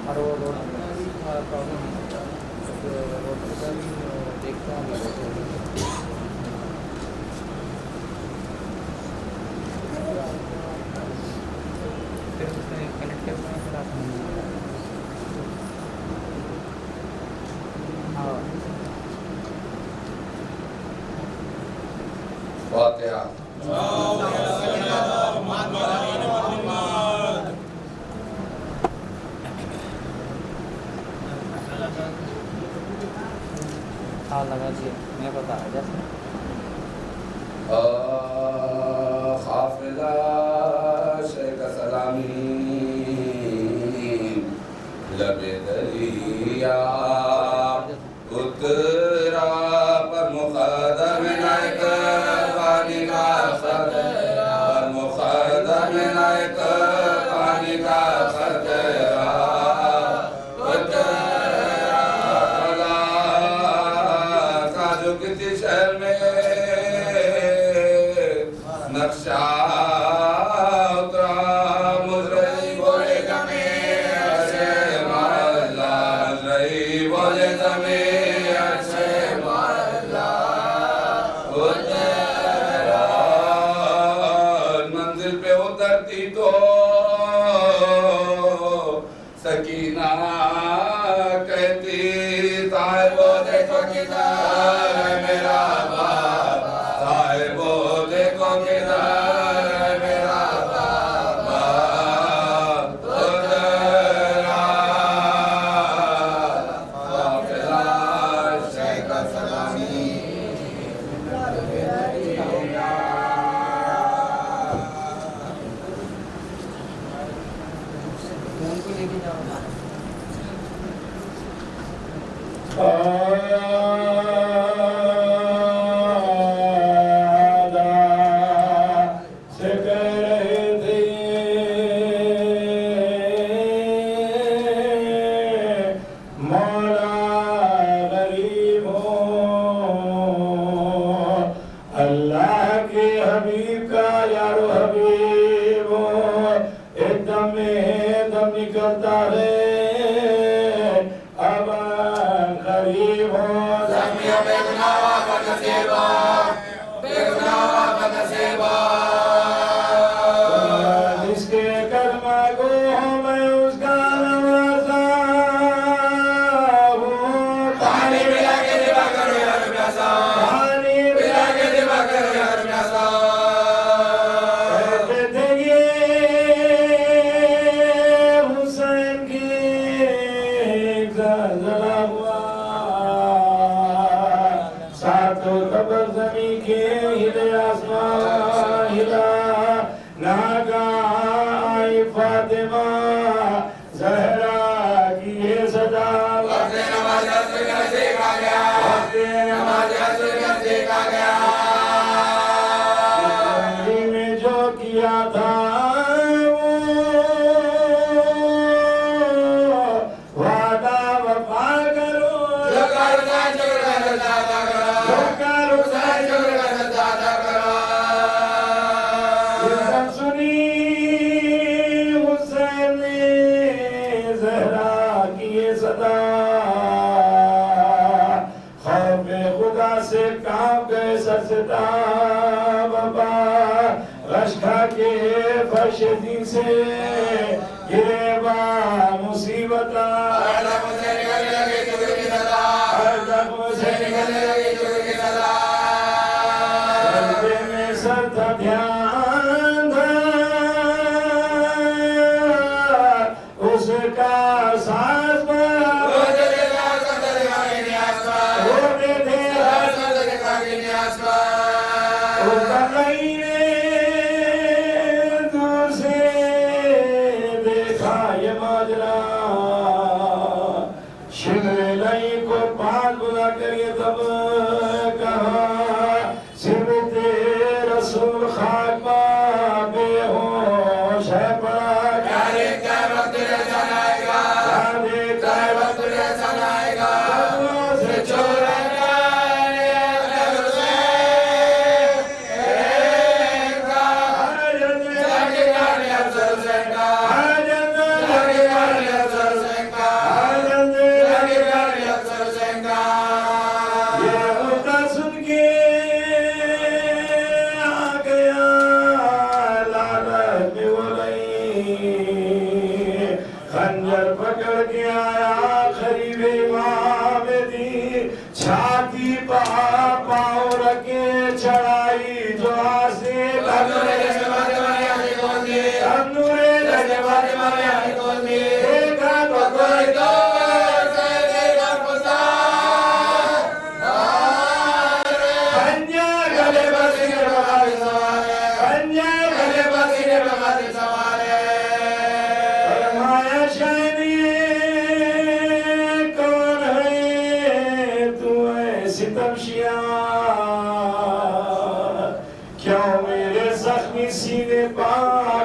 اور وہ روڈ کا بھی تھوڑا پرابلم ہوتا ہے، روڈ کا بھی دیکھتا ہوں پھر اس میں کنیکٹ کرنا ہے، پھر آپ ہاں فاتحہ. ہاں لگا دیا میں بتا جیسے حافظہ شیخ سلامی لب دریا اترا پر مقدم نائک پانی کا خطرہ، پر مقدم نائک پانی کا خطرہ اترا خلا کاجو کسی شہر میں نقشہ اترا مزرعی بولے زمین اچھے محلہ، مزرعی بولے زمین اچھے محلہ اترا منزل پہ اترتی تو سکینہ کہتی صاحبو دیکھو کدھر ہے میرا بابا، صاحبو دیکھو کدھر ہے میرا بابا اترا حافظہ شیخ سلامی. فون کو لے کے جاؤ اللہ کے حبیب کا یارو حبیب ایک دم میں دم نکلتا ہے اب قریب ہو زمیوں بے گناہ کا نصیبہ، بے گناہ کا نصیبہ جس کے کلمہ کو میں اس کا نوازا ہوں پانی ملا کے دبا کرو یار پیاسا، پانی ملا کے دبا کرو یار پیاسا کہتے تھے یہ حسین کی ایک زلزلہ ہوا، ساتوں قبر زمین کے ہلے آسمان ہلا، ناگہاں آئی فاطمہ زہرا کی یہ صدا، وقت نماز عصر کا نزدیک آ گیا، وقت نماز عصر کا نزدیک آ گیا زندگی میں جو کیا تھا وہ وعدہ وفا کرو، جو کا رضا شکر کا رضا ادا کرو، جو کا رضا رخصت شکر کا رضا ادا کرو جب سنی حسین نے زہرا کی یہ صدا، خوف خدا سے کانپ گئے سرستا بابا، غش کھا کے فرش دین سے گرے با مصیبتہ، ہر دم سے نکلنے لگی چگر کی صدا، ہر دم سے نکلنے لگی چگر کی صدا سجدے میں سر تھا دھیان تھا اس کا ساز بڑا، وہ جلے گا سردر خاکی نیاز پر، ہوتے تھے سردر خاکی نیاز پر اس کا مہینے دور سے دیکھا یہ ماجرا، شمر لئی کو پاس بلا کر یہ تب کہا سمت رسول خاک پا بے ہوش ہے پڑا، کیا دیکھتا ہے وقت ایسا آئے گا، کیا دیکھتا ہے وقت ایسا آئے گا قدموں سے چھوڑ چھاتی پا پاؤں رکھے چڑھائی جو آسے تنورے جسے بات مارے دیکھا تو کوئی دو سینے پا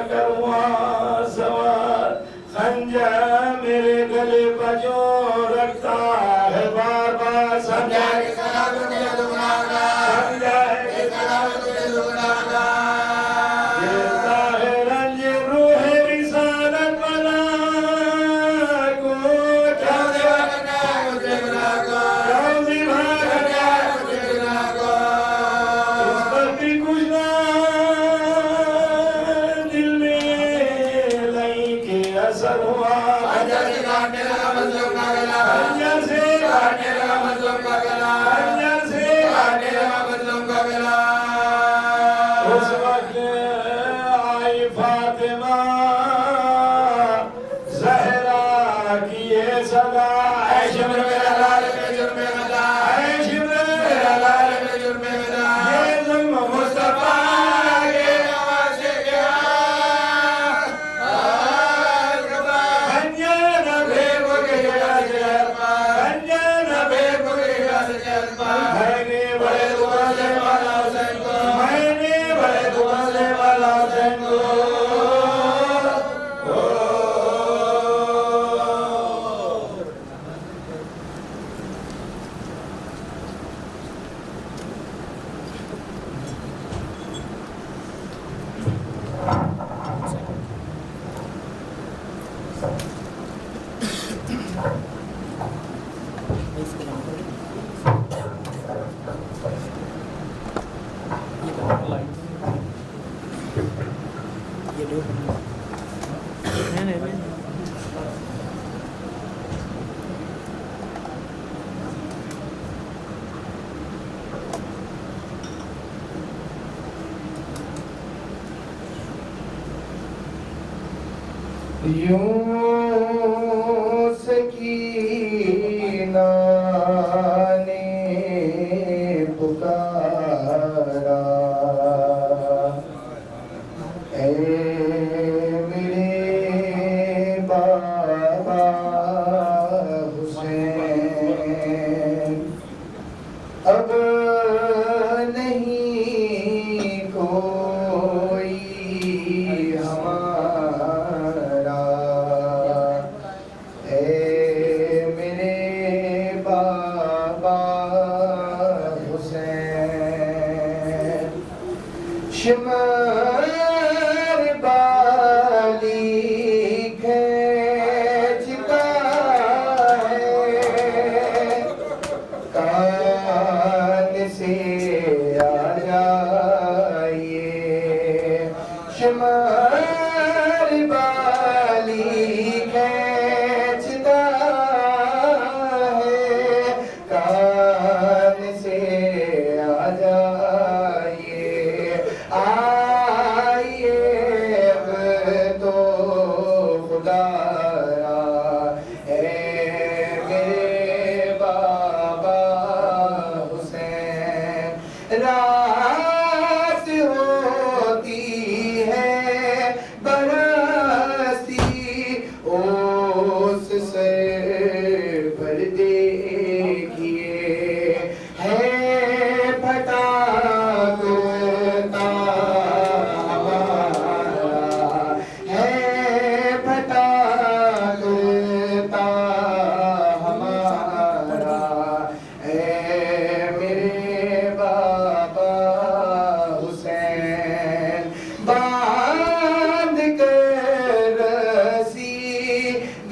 کر ہوا سوار خنجر میرے گلے پر جو رکھتا ہے بار بار سمجھا ہے کہ سلام تجھے دکھانا سمجھا ہے کہ سلام تجھے دکھانا دیتا ہے رنج روح رسالت بنا کو کیوں دیوا کرنا ہے مجھے گناہ کو کیوں دیوا کرنا ہے مجھے گناہ کو اس پر بھی کچھ نہ اثر ہوا خنجر سے کاٹنے لگا مظلوم کا گلا خنجر سے کاٹنے لگا مظلوم کا گلا خنجر سے کاٹنے لگا مظلوم کا گلا اس وقت آئی فاطمہ زہرا کی یہ صدا اے شمر میرا لال میں جرم غدا اے شمر میرا لال میں جرم غدا یہ ظلم مصطفیٰ کے نوازے گیا یوں سکینہ نے پکارا اے میرے بابا حسین اب نہیں کوئی ہمارا اے میرے بابا حسین شمر بالی کھینچتا ہے کان سے آ جائیے شمر بالی کھینچتا ہے کان سے آ جائیے آئیے اب تو خدا اے میرے بابا حسین رات ہوتی ہے برستی اس سے پر دیکھیے ہے پھٹا کرتا ہمارا ہے پھٹا کرتا ہمارا اے میرے بابا حسین باندھ کر رسی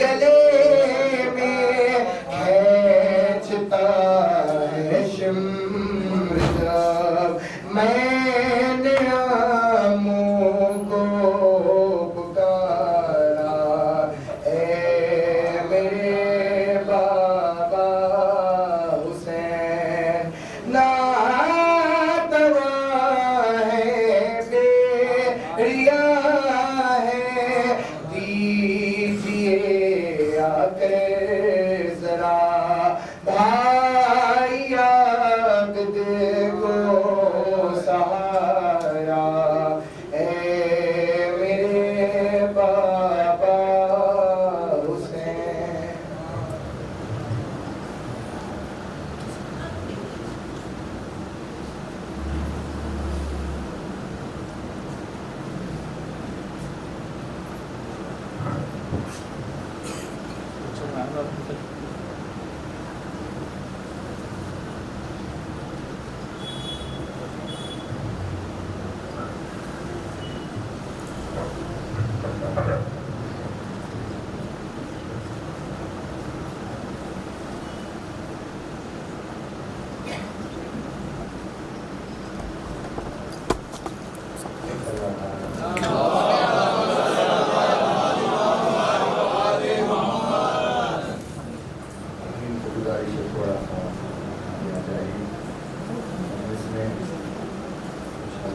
گلے میں کھینچتا ہے شمر جب میں نے آموں کو پکارا اے میرے بابا حسین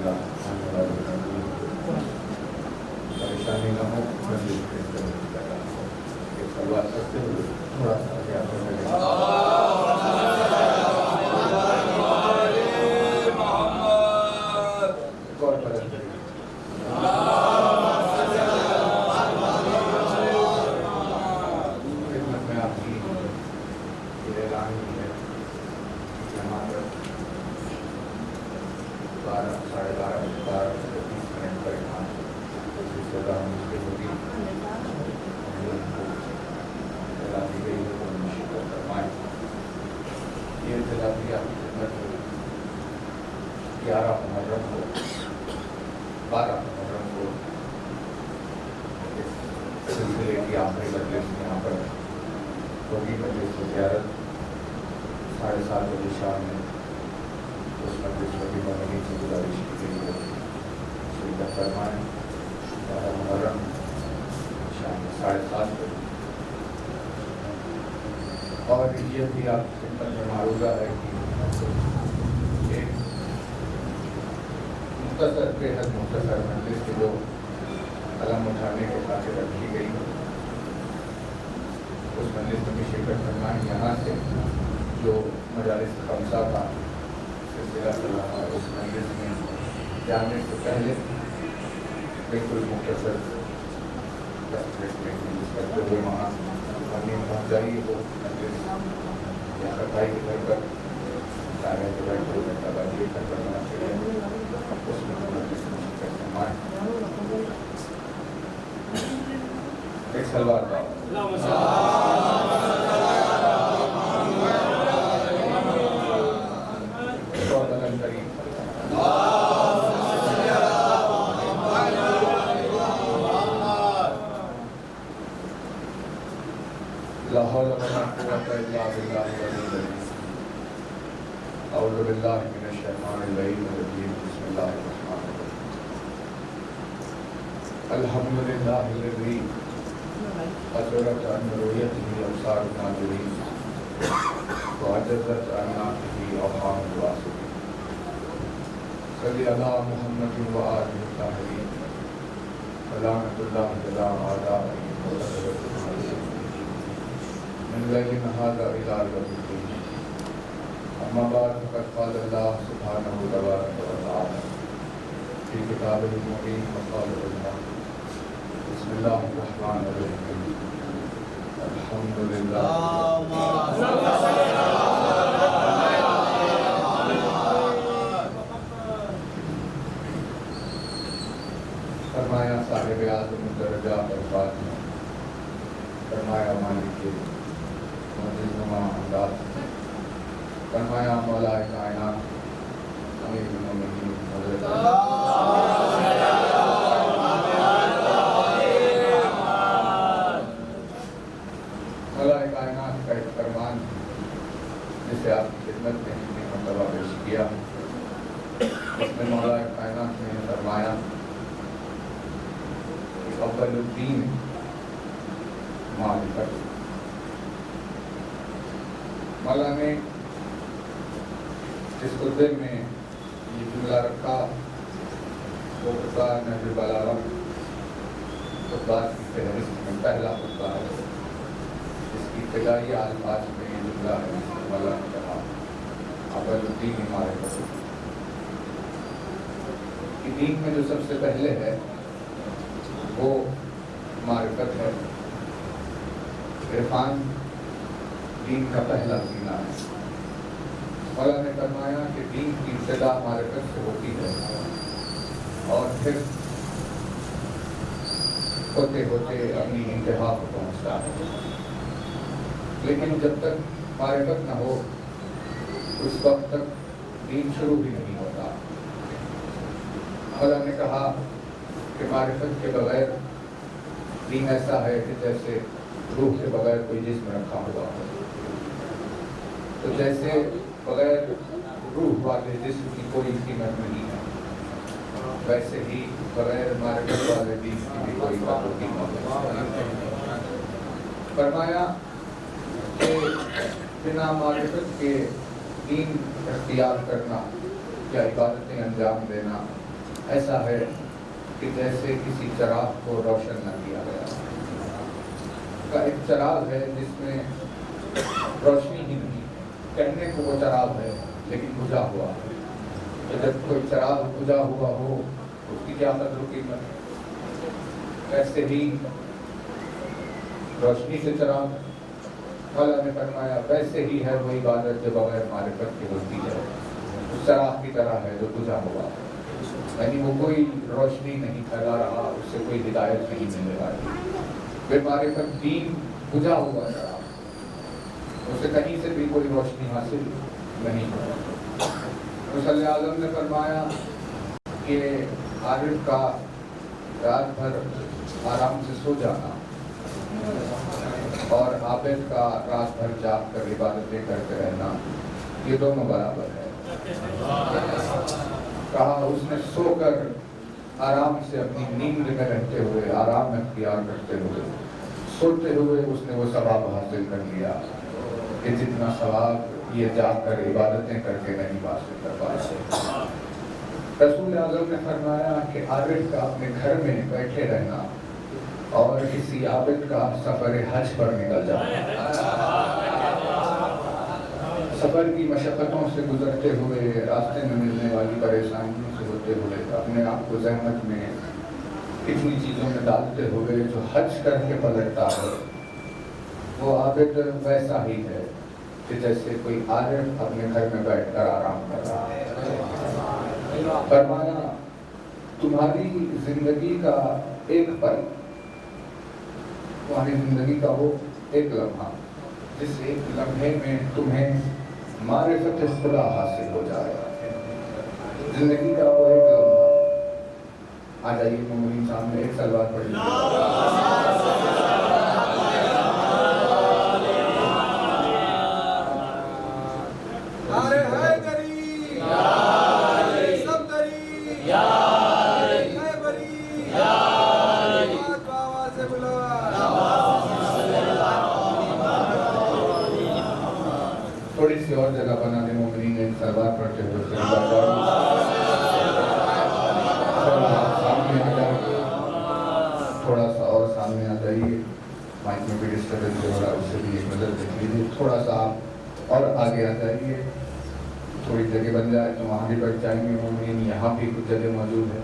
اللہ آنے والے پریشانی نہ ہو، مزید پیدا ہو۔ یہ سلوات کرتے ہوئے تھوڑا سا آگے آتے ہیں۔ ایک اور بدل کریے۔ خدمت میں آپ کی یہ اعلان بھی ہے کہ یہاں پر 12:30 پر یہاں صدا مشکل ہوگی، اطلاع دی گئی ہے تو شکر فرمائیں۔ یہ اطلاع بھی آپ کی خدمت میں 11 محرم کو 12 محرم کو اس سلسلے کی آخری مجلس یہاں پر ہوگی، مجلس زیارت 7:30 بجے شام میں اس مجلس ولی مدنی سے گزارش کی گئی ہے شرکت فرمائیں۔ 12 محرم شام 7:30 بجے۔ اور یہ بھی آپ کی خدمت میں معروضہ ہے کہ ایک مختصر بے حد مختصر مجلس کی جو قلم اٹھانے کے خاطر رکھی گئی اس مجلس میں بھی شرکت فرمائیں۔ یہاں سے جو مجالس خمسہ کا سلسلہ چل رہا ہے اس مجلس میں جانے سے پہلے بالکل مختصر کرتے ہوئے وہاں اپنی پہنچائی وہ مجلس یا صفائی کے گھر پر سارے کے بیٹھ ہوئے تبادلے کر کرنا چاہیے اس میں مجلس میں شرکت فرمائیں۔ ایک سلوات کا لا حول ولا قوة إلا بالله العلي العظيم۔ أعوذ بالله من الشيطان اللعين الرجيم، بسم الله الرحمن الرحيم۔ الحمد لله الذي أجرت عن رؤيته أبصار الناظرين وعجزت عن ناطقه أوهام الواصفين۔ صل على محمد وآله الطاهرين، ولعنة الله على أعدائه من ليلنا هذا إلى يوم الدين۔ أما بعد فقد قال الله سبحانه تبارك وتعالى في كتابه المبين وقال الله بسم الله الرحمن الرحيم الحمد لله فرمایا صاحب اعظم الدرجات الفاتح نے فرمایا مالک معزز نما انداز فرمایا مولا کائنات امیر المومنین حضرت مولا کائنات کا ایک فرمان جسے آپ کی خدمت میں نے مرتبہ پیش کیا، اس میں مولا کائنات نے فرمایا اول الدین معرفت۔ مولا نے جس خطبے میں یہ جملہ رکھا وہ خطبہ نہج البلاغہ خطبات کی فہرست میں پہلا خطبہ ہے، جس کی ابتدائی الفاظ میں یہ جملہ ہے۔ مولا نے کہا اول الدین معرفت، کہ دین میں جو سب سے پہلے ہے وہ معرفت ہے۔ عرفان دین کا پہلا زینہ ہے۔ مولا نے فرمایا کہ دین کی ابتدا معرفت سے ہوتی ہے اور پھر ہوتے ہوتے اپنی انتہا کو پہنچتا ہے، لیکن جب تک معرفت نہ ہو اس وقت تک دین شروع بھی نہیں ہوتا۔ مولا نے کہا کہ معرفت کے بغیر دین ایسا ہے کہ جیسے روح کے بغیر کوئی جسم رکھا ہوا ہو، تو جیسے بغیر روح والے جسم کی کوئی قیمت نہیں ہے، ویسے ہی بغیر معرفت والے دین کی بھی کوئی قیمت نہیں ہے۔ فرمایا کہ بنا معرفت کے دین اختیار کرنا یا عبادتیں انجام دینا ایسا ہے کہ جیسے کسی چراغ کو روشن نہ کیا گیا کا ایک چراغ ہے جس میں روشنی ہی نہیں ہے، کہنے کو وہ چراغ ہے لیکن بجھا ہوا ہے۔ تو جب کوئی چراغ بجھا ہوا ہو اس کی کیا قدر و قیمت ہے؟ ویسے ہی روشنی سے چراغ، مولا نے فرمایا ویسے ہی ہے وہ عبادت جو بغیر معرفت کے ہوتی ہے، اس چراغ کی طرح ہے جو بجھا ہوا ہے، یعنی وہ کوئی روشنی نہیں پھیلا رہا، اس سے کوئی ہدایت نہیں ملنے والی۔ بے معرفت دین بجھا ہوا چراغ، اس سے کہیں سے بھی کوئی روشنی حاصل نہیں ہوتی۔ رسول اعظم نے فرمایا کہ عارف کا رات بھر آرام سے سو جانا اور عابد کا رات بھر جاگ کر عبادتیں کرتے رہنا، یہ دونوں برابر ہے۔ کہا اس نے سو کر آرام سے اپنی نیند میں رہتے ہوئے، آرام اختیار کرتے ہوئے، سوتے ہوئے اس نے وہ ثواب حاصل کر لیا کہ جتنا ثواب یہ جاگ کر عبادتیں کر کے نہیں حاصل کر پایا۔ رسول اعظم نے فرمایا کہ عارف کا اپنے گھر میں بیٹھے رہنا اور کسی عابد کا سفر حج پر نکل جانا، سفر کی مشقتوں سے گزرتے ہوئے، راستے میں ملنے والی پریشانیوں سے ہوتے ہوئے، اپنے آپ کو زحمت میں اتنی چیزوں میں ڈالتے ہوئے جو حج کر کے پلٹتا ہے، وہ عابد ویسا ہی ہے کہ جیسے کوئی عارف اپنے گھر میں بیٹھ کر آرام کر رہا ہے۔ فرمایا تمہاری زندگی کا ایک پل، تمہاری زندگی کا وہ ایک لمحہ جس ایک لمحے میں تمہیں معرفت خدا حاصل ہو جائے، زندگی کا وہ ایک لمحہ۔ آ جائیے مومنین سامنے ایک صلوات پڑھ لیجیے۔ تھوڑی سی اور جگہ بنا دیں مومنین، ایک سلوات پڑھتے ہوئے پھر سامنے آ جائیے، تھوڑا سا اور سامنے آ جائیے، مائک میں بھی ڈسٹربنس ہو رہا ہے اس سے بھی ایک نظر دیکھ لیجیے، تھوڑا سا آپ اور آگے آ جائیے، تھوڑی جگہ بن جائے تو وہاں بھی بیٹھ جائیں گے مومنین، یہاں بھی کچھ جگہ موجود ہے،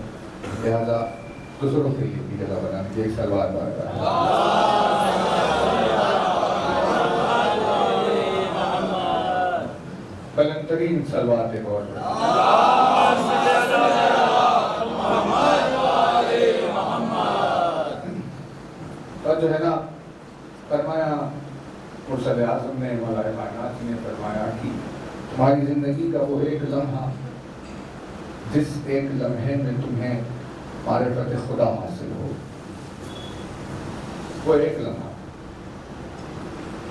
لہٰذا دوسروں کے لیے بھی جگہ بنا دیجیے، ایک سلوات بار بلند ترین صلوات ایک اور جو ہے نا، فرمایا مرسل اعظم نے، مولا کائنات نے فرمایا کہ تمہاری زندگی کا وہ ایک لمحہ جس ایک لمحے میں تمہیں معرفت خدا حاصل ہو، وہ ایک لمحہ۔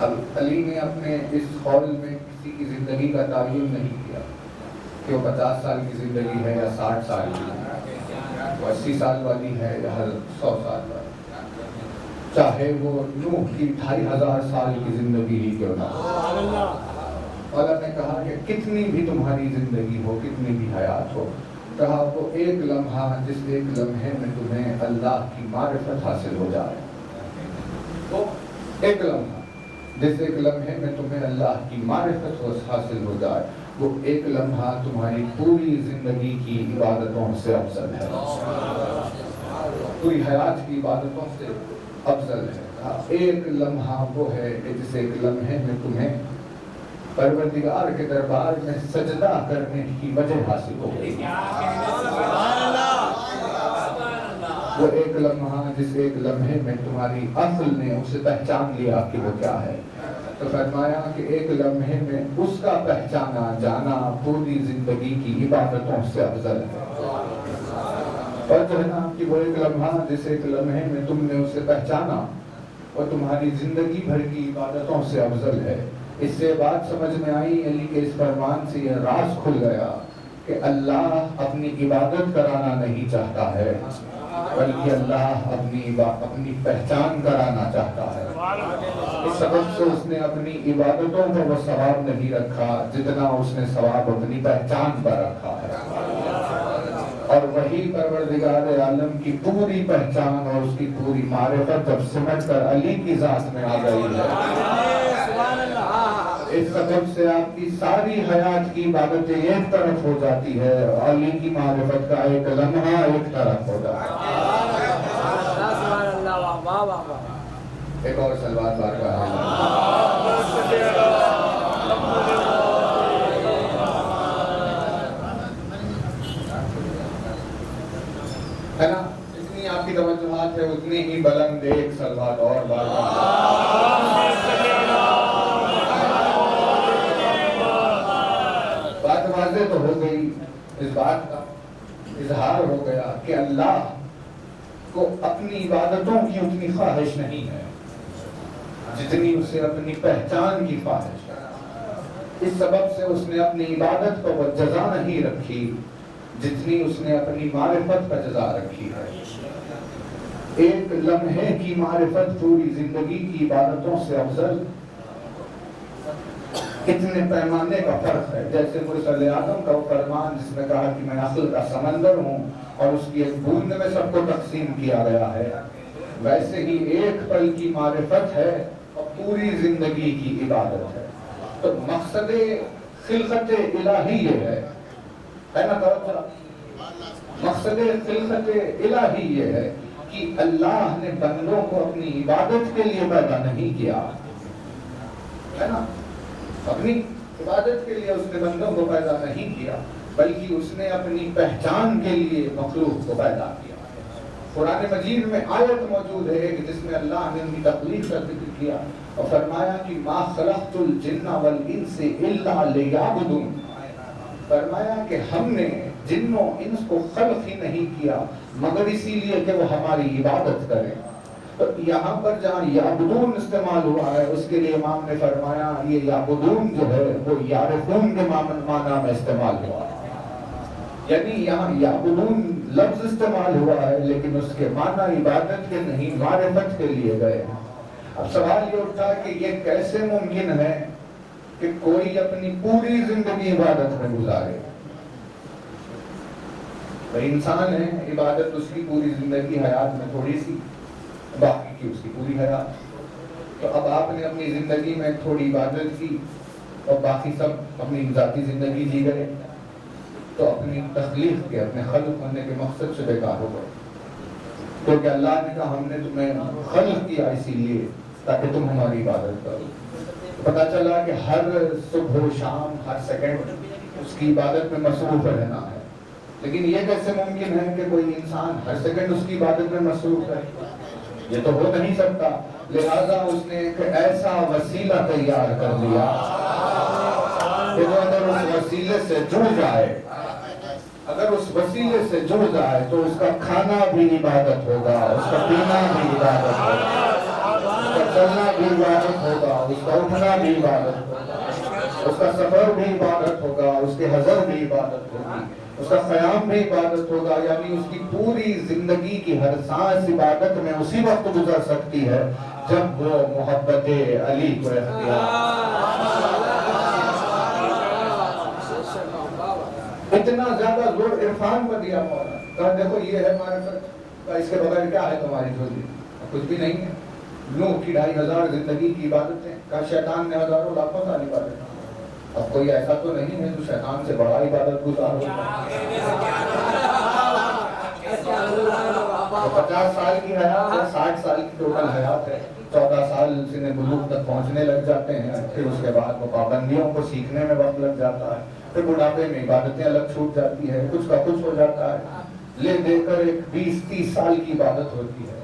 اب علی نے اپنے اس قول میں کسی کی زندگی کا تعین نہیں کیا کہ وہ 50 سال کی زندگی ہے یا 60 سال کی ہے، وہ 80 سال والی ہے یا 100 سال والی، چاہے وہ نوح کی 2500 سال کی زندگی ہی کیوں نہ ہو۔ اللہ نے کہا کہ کتنی بھی تمہاری زندگی ہو، کتنی بھی حیات ہو، کہا وہ ایک لمحہ جس ایک لمحے میں تمہیں اللہ کی معرفت حاصل ہو جائے، وہ ایک لمحہ جس ایک لمحے میں تمہیں اللہ کی معرفت حاصل ہو جائے، وہ ایک لمحہ تمہاری پوری زندگی کی عبادتوں سے افضل ہے، پوری حیات کی عبادتوں سے افضل ہے۔ ایک لمحہ وہ ہے کہ جس ایک لمحے میں تمہیں پروردگار کے دربار میں سجدہ کرنے کی وجہ حاصل ہو گئی، وہ ایک لمحہ جس ایک لمحے میں تمہاری عقل نے اسے پہچان لیا کہ وہ کیا ہے، تو فرمایا کہ ایک لمحے میں اس کا پہچانا جانا پوری زندگی کی عبادتوں سے افضل ہے۔ اور جو ہے نا کہ وہ ایک لمحہ جس ایک لمحے میں تم نے اسے پہچانا اور تمہاری زندگی بھر کی عبادتوں سے افضل ہے۔ اس سے بات سمجھ میں آئی، علی کے اس فرمان سے یہ راز کھل گیا کہ اللہ اپنی عبادت کرانا نہیں چاہتا ہے، بلکہ اللہ اپنی پہچان کرانا چاہتا ہے۔ اس سبب سے اس نے اپنی عبادتوں پر وہ ثواب نہیں رکھا جتنا اس نے ثواب اپنی پہچان پر رکھا ہے۔ اور وہی پروردگار عالم کی پوری پہچان اور اس کی پوری معرفت جب سمٹ کر علی کی ذات میں آ گئی ہے، اس سبب سے آپ کی ساری حیات کی عبادتیں ایک طرف ہو جاتی ہے، علی کی معرفت کا ایک لمحہ ایک طرف ہو جاتا ہے۔ ایک اور صلوات بارگاہ ہے نا، جتنی آپ کی توجہات ہے اتنی ہی بلند ایک صلوات اور بات واضح تو ہو گئی، اس بات کا اظہار ہو گیا کہ اللہ کو اپنی عبادتوں کی اتنی خواہش نہیں ہے جتنی اسے اپنی پہچان کی خواہش ہے۔ اس سبب سے اس نے اپنی عبادت کو وہ جزا نہیں رکھی جتنی اس نے اپنی معرفت پر جزا رکھی ہے۔ ایک لمحے کی معرفت پوری زندگی کی عبادتوں سے افضل، کتنے پیمانے کا فرق ہے۔ جیسے مرسل آدم کا وہ فرمان جس میں کہا کہ میں عقل کا سمندر ہوں اور اس کی ایک بوند میں سب کو تقسیم کیا گیا ہے، ویسے ہی ایک پل کی معرفت ہے اور پوری زندگی کی عبادت ہے۔ تو مقصد خلقت الہی یہ ہے نا توجہ، مقصد خلقت الہی یہ ہے کہ اللہ نے بندوں کو اپنی عبادت کے لیے پیدا نہیں کیا ہے نا، اپنی عبادت کے لیے اس نے بندوں کو پیدا نہیں کیا، بلکہ اس نے اپنی پہچان کے لیے مخلوق کو پیدا کیا۔ قرآن مجید میں آیت موجود ہے کہ جس میں اللہ نے ان کی تخلیق کا ذکر کیا اور فرمایا کہ ما خلقت الجن والانس الا لیعبدون، فرمایا کہ ہم نے جن و انس کو خلق ہی نہیں کیا مگر اسی لیے کہ وہ ہماری عبادت کریں۔ تو یہاں پر جہاں یعبدون استعمال ہوا ہے اس کے لیے امام نے فرمایا یہ یعبدون جو ہے وہ یعرفون کے معنی میں استعمال ہوا ہے، یعنی یہاں یعبدون لفظ استعمال ہوا ہے لیکن اس کے معنی عبادت کے نہیں معرفت کے لیے گئے ہیں۔ اب سوال یہ اٹھا کہ یہ کیسے ممکن ہے کہ کوئی اپنی پوری زندگی عبادت میں گزارے؟ بھئی انسان ہے، عبادت اس کی پوری زندگی حیات میں تھوڑی سی، باقی کی اس کی پوری حیات۔ تو اب آپ نے اپنی زندگی میں تھوڑی عبادت کی اور باقی سب اپنی ذاتی زندگی جی گئے تو اپنی تخلیق کے، اپنے خلق ہونے کے مقصد سے بیکار ہو گئے، کیونکہ اللہ نے کہا ہم نے تمہیں خلق کیا اسی لیے تاکہ تم ہماری عبادت کرو۔ پتہ چلا کہ ہر صبح و شام ہر سیکنڈ اس کی عبادت میں مصروف رہنا ہے، لیکن یہ کیسے ممکن ہے کہ کوئی انسان ہر سیکنڈ اس کی عبادت میں مصروف ہے؟ یہ تو ہو نہیں سکتا، لہذا اس نے ایک ایسا وسیلہ تیار کر لیا کہ جو اگر اس وسیلے سے جڑ جائے، اگر اس وسیلے سے جڑ جائے تو اس کا کھانا بھی عبادت ہوگا، اس کا پینا بھی عبادت ہوگا، اس کا چلنا بھی عبادت ہوگا، اس کا اٹھنا بھی عبادت ہوگا، اس کا سفر بھی عبادت ہوگا، اس کے حضر بھی عبادت ہوگی، اس کا قیام بھی عبادت ہوگا، یعنی اس کی پوری زندگی کی ہر سانس عبادت میں اسی وقت گزر سکتی ہے جب وہ محبت علی کو اتنا زیادہ زور عرفان پر دیا مولا، کہا دیکھو یہ ہے معرفت، اس کے بغیر کیا ہے تمہاری جھولی؟ کچھ بھی نہیں ہے۔ نوح کی 2500 زندگی کی عبادتیں، کہا شیطان نے ہزاروں لاکھوں سال عبادت، اب کوئی ایسا تو نہیں ہے جو شیطان سے بڑا عبادت گزار ہو۔ 50 سال کی حیات ہے، 60 سال کی ٹوٹل حیات ہے، 14 سال سن بلوغ تک پہنچنے لگ جاتے ہیں، پھر اس کے بعد وہ پابندیوں کو سیکھنے میں وقت لگ جاتا ہے، پھر بڑھاپے میں عبادتیں الگ چھوٹ جاتی ہے، کچھ کا کچھ ہو جاتا ہے، لے دے کر ایک 20-30 سال کی عبادت ہوتی ہے۔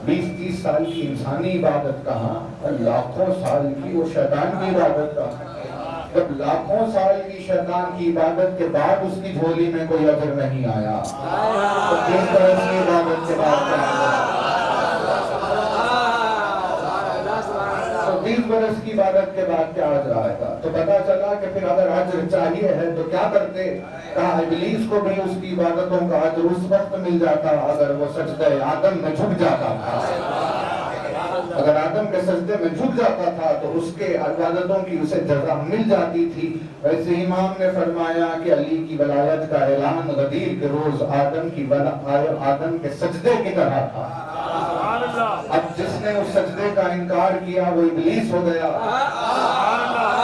20-30 سال کی انسانی عبادت کہاں اور لاکھوں سال کی وہ شیطان کی عبادت کہاں؟ جب لاکھوں سال کی شیطان کی عبادت کے بعد اس کی جھولی میں کوئی اجر نہیں آیا تو 30 برس کی عبادت کے بعد کیا آیا؟ 20 برس کی عبادت کے بعد کیا اجر آئے گا؟ تو پتا چلا کہ پھر اگر اجر چاہیے ہے تو کیا کرتے؟ کہا ابلیس کو بھی اس کی عبادتوں کا اجر اس وقت مل جاتا اگر وہ سجدہ آدم میں جھک جاتا تھا۔ اگر آدم کے سجدے میں جھک جاتا تھا تو اس کے عبادتوں کی اسے جزا مل جاتی تھی. ویسے امام نے فرمایا کہ علی کی ولایت کا اعلان غدیر کے روز آدم کے سجدے کی طرح تھا. اب جس نے اس سجدے کا انکار کیا وہ ابلیس ہو گیا.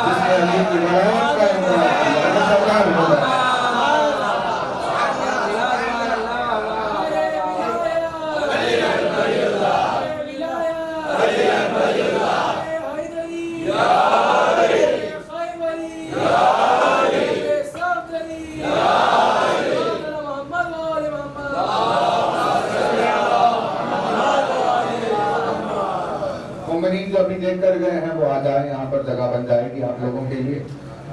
جس نے علی کی ولایت کا انکار کیا وہ شیطان ہو گیا. جو ابھی دیکھ کر گئے ہیں وہ آ جائیں, یہاں پر جگہ بن جائے گی آپ لوگوں کے لیے.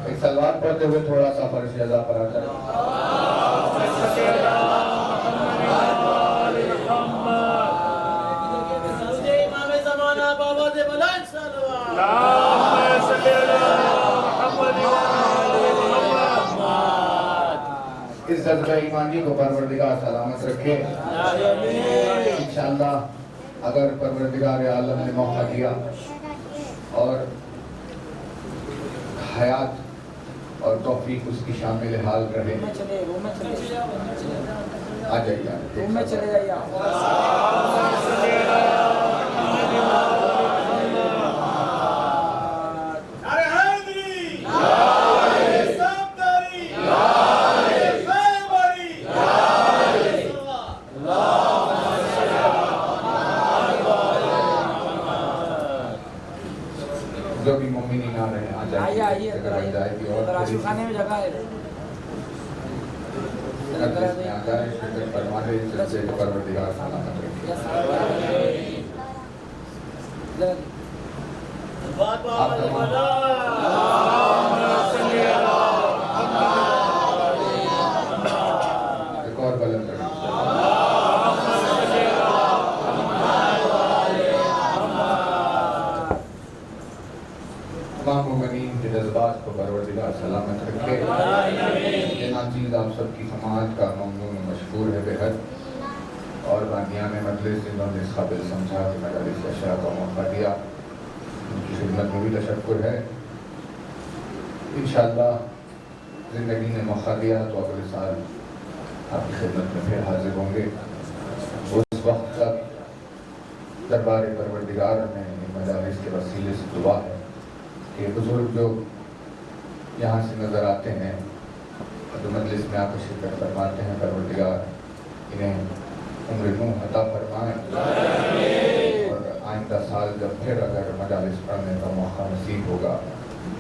ایک سلوات پڑھتے ہوئے تھوڑا سا فرش ادا پر آ جائے. اس جذبہ ایمانی کو پروردگار سلامت رکھے. انشاءاللہ اگر پروردگار عالم نے موقع دیا اور حیات اور توفیق اس کی شامل حال رہے, آ جائیے. جو بھی مومنین آ رہے ہیں آ جائیے. اگر جائے گی اور خانے میں جگہ ہے آ جائے شکر فرمانے سے پروردگار سلامت رکھے. ایک اور بلند رکھے. تمام مومنین کے جذبات کو پروردگار سلامت رکھے. یہ ناچیز آپ سب کی سماعت کا ممنون و مشکور ہے بے حد, اور بانیان مجلس جنہوں نے اس قابل سمجھا کہ مجلس اشیاء کا موقع دیا, ان کی خدمت میں بھی تشکر ہے. انشاءاللہ زندگی نے موقع دیا تو اگلے سال آپ کی خدمت میں پھر حاضر ہوں گے. اس وقت تک دربار پروردگار میں مجالس کے وسیلے سے دعا ہے کہ بزرگ جو یہاں سے نظر آتے ہیں جو مجلس میں آ کر شرکت فرماتے ہیں, پروردگار انہیں عمر نوح عطا فرمائیں, اور آئندہ سال جب پھر اگر مجالس پڑھنے کا موقع نصیب ہوگا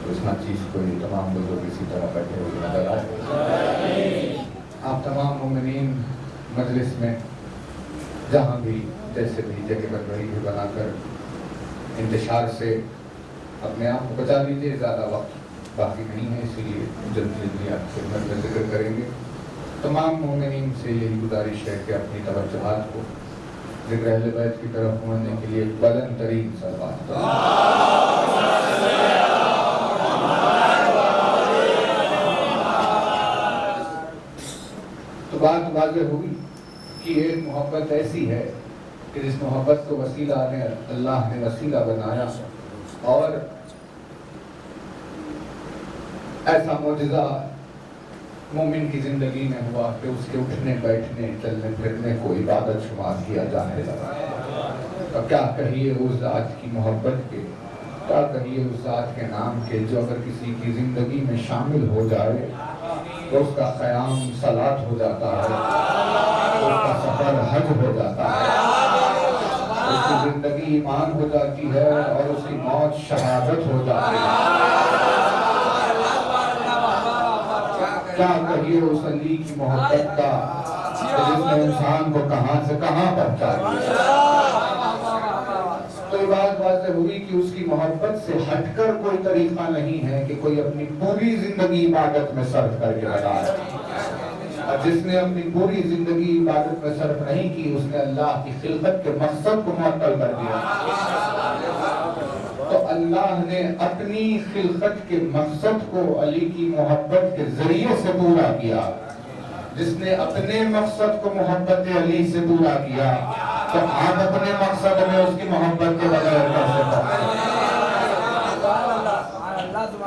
تو اس چیز کو یہ تمام بزرگ اسی طرح بیٹھے ہوئے نظر آئے. آپ تمام مومنین مجلس میں جہاں بھی جیسے بھی جگہ بن رہی ہے بنا کر انتشار سے اپنے آپ کو بچا لیجیے. زیادہ وقت باقی نہیں ہے, اسی لیے جلدی جلدی آپ کی خدمت میں ذکر کریں گے. تمام مومنین سے یہی گزارش ہے کہ اپنی توجہات کو ذکر اہل بیت کی طرف ہونے کے لیے بلند ترین صلوات. تو بات واضح ہوئی کہ ایک محبت ایسی ہے کہ جس محبت کو وسیلہ نے اللہ نے وسیلہ بنایا, اور ایسا معجزہ مومن کی زندگی میں ہوا کہ اس کے اٹھنے بیٹھنے چلنے پھرنے کو عبادت شمار کیا جانے لگا. تو کیا کہیے اس ذات کی محبت کے, کیا کہیے اس ذات کے نام کے جو اگر کسی کی زندگی میں شامل ہو جائے تو اس کا قیام صلاۃ ہو جاتا ہے, اس کا سفر حج ہو جاتا ہے, اس کی زندگی ایمان ہو جاتی ہے, اور اس کی موت شہادت ہو جاتی ہے. کیا کہیے اس علی کی محبت کا جس نے انسان کو کہاں سے کہاں پہنچا دیا. تو یہ بات واضح ہوئی کہ اس کی محبت سے ہٹ کر کوئی طریقہ نہیں ہے کہ کوئی اپنی پوری زندگی عبادت میں صرف کر کے لگائے, اور جس نے اپنی پوری زندگی عبادت میں صرف نہیں کی اس نے اللہ کی خلقت کے مقصد کو معطل کر دیا. تو اللہ نے اپنی خلقت کے مقصد کو علی کی محبت کے ذریعے سے پورا کیا. جس نے اپنے مقصد کو محبت علی سے پورا کیا تو آپ اپنے مقصد میں اس کی محبت کے بغیر کیسے پہنچے؟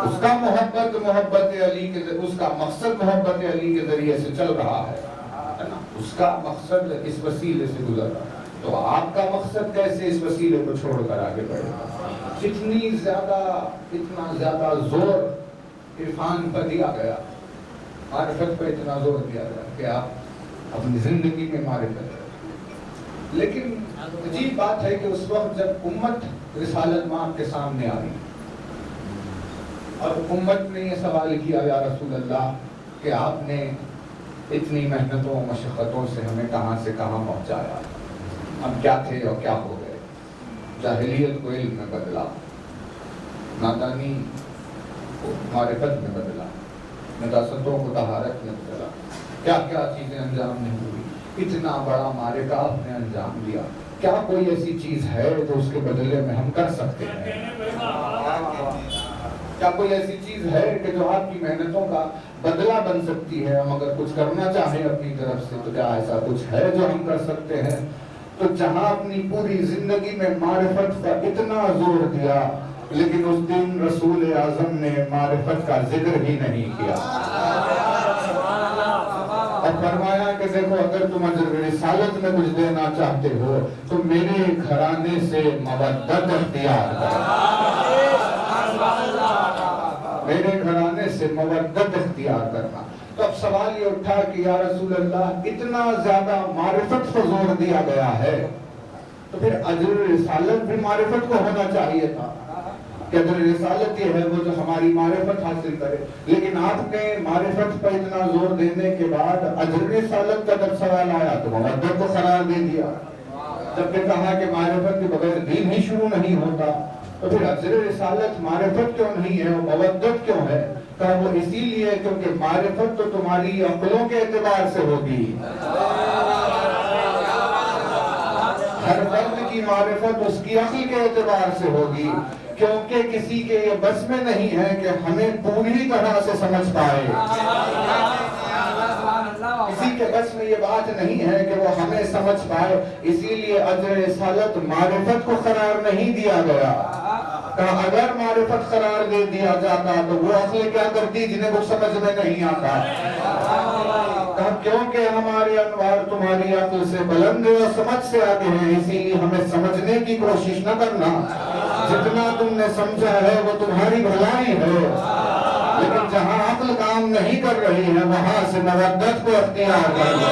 اس کا محبت علی کے ذریعے، اس کا مقصد محبت علی کے ذریعے سے چل رہا ہے نا، اس کا مقصد اس وسیلے سے گزر رہا ہے، تو آپ کا مقصد کیسے اس وسیلے کو چھوڑ کر آگے بڑھے گا؟ اتنا زیادہ زور عرفان پر دیا گیا، معرفت پر اتنا زور دیا گیا کہ آپ اپنی زندگی میں معرفت کریں۔ لیکن عجیب بات ہے کہ اس وقت جب امت رسالت مآب کے سامنے آئی اور امت نے یہ سوال کیا یا رسول اللہ کہ آپ نے اتنی محنتوں و مشقتوں سے ہمیں کہاں سے کہاں پہنچایا، ہم کیا تھے اور کیا ہو گئے؟ جاہلیت کو علم میں بدلا، نادانی کو معرفت میں بدلا، نجاستوں کو طہارت میں بدلا، کیا کیا چیزیں انجام نہیں ہوئی، اتنا بڑا معرکہ آپ نے انجام دیا، کیا کوئی ایسی چیز ہے جو اس کے بدلے میں ہم کر سکتے ہیں؟ کیا کوئی ایسی چیز ہے کہ جو آپ کی محنتوں کا بدلہ بن سکتی ہے؟ ہم اگر کچھ کرنا چاہیں اپنی طرف سے تو کیا ایسا کچھ ہے جو ہم کر سکتے ہیں؟ تو جہاں اپنی پوری زندگی میں معرفت کا اتنا زور دیا، لیکن اس دن رسول اعظم نے معرفت کا ذکر ہی نہیں کیا، اور فرمایا کہ دیکھو اگر تم اجر رسالت میں کچھ دینا چاہتے ہو تو میرے گھرانے سے مودت اختیار کرنا، میرے گھرانے سے مودت اختیار کرنا۔ تو اب سوال یہ اٹھا کہ یا رسول اللہ اتنا زیادہ معرفت پر زور دیا گیا ہے تو پھر اجر رسالت بھی معرفت کو ہونا چاہیے تھا کہ اجر رسالت یہ ہے وہ جو ہماری معرفت حاصل کرے، لیکن آپ نے معرفت پر اتنا زور دینے کے بعد اجر رسالت کا جب سوال آیا تو مودت کو قرار دے دیا۔ جب نے کہا کہ معرفت کے بغیر دین ہی شروع نہیں ہوتا تو پھر اجر رسالت معرفت کیوں نہیں ہے، وہ مودت کیوں ہے؟ کہا وہ اسی لیے کیونکہ معرفت تو تمہاری عقلوں کے اعتبار سے ہوگی، ہر فرد کی معرفت اس کی عقل کے اعتبار سے ہوگی، کیونکہ کسی کے یہ بس میں نہیں ہے کہ ہمیں پوری طرح سے سمجھ پائے، کسی کے بس میں یہ بات نہیں ہے کہ وہ ہمیں سمجھ پائے، اسی لیے اجر رسالت معرفت کو قرار نہیں دیا گیا۔ کہا اگر معرفت قرار دے دیا جاتا تو وہ عقل کیا کرتی جنہیں کچھ سمجھ میں نہیں آتا؟ کہا کیونکہ ہمارے انوار تمہاری عقل سے بلند اور سمجھ سے آگے ہیں، اسی لیے ہمیں سمجھنے کی کوشش نہ کرنا، جتنا تم نے سمجھا ہے وہ تمہاری بھلائی ہے، لیکن جہاں عقل کام نہیں کر رہی ہے وہاں سے مودت کو اختیار کرنا،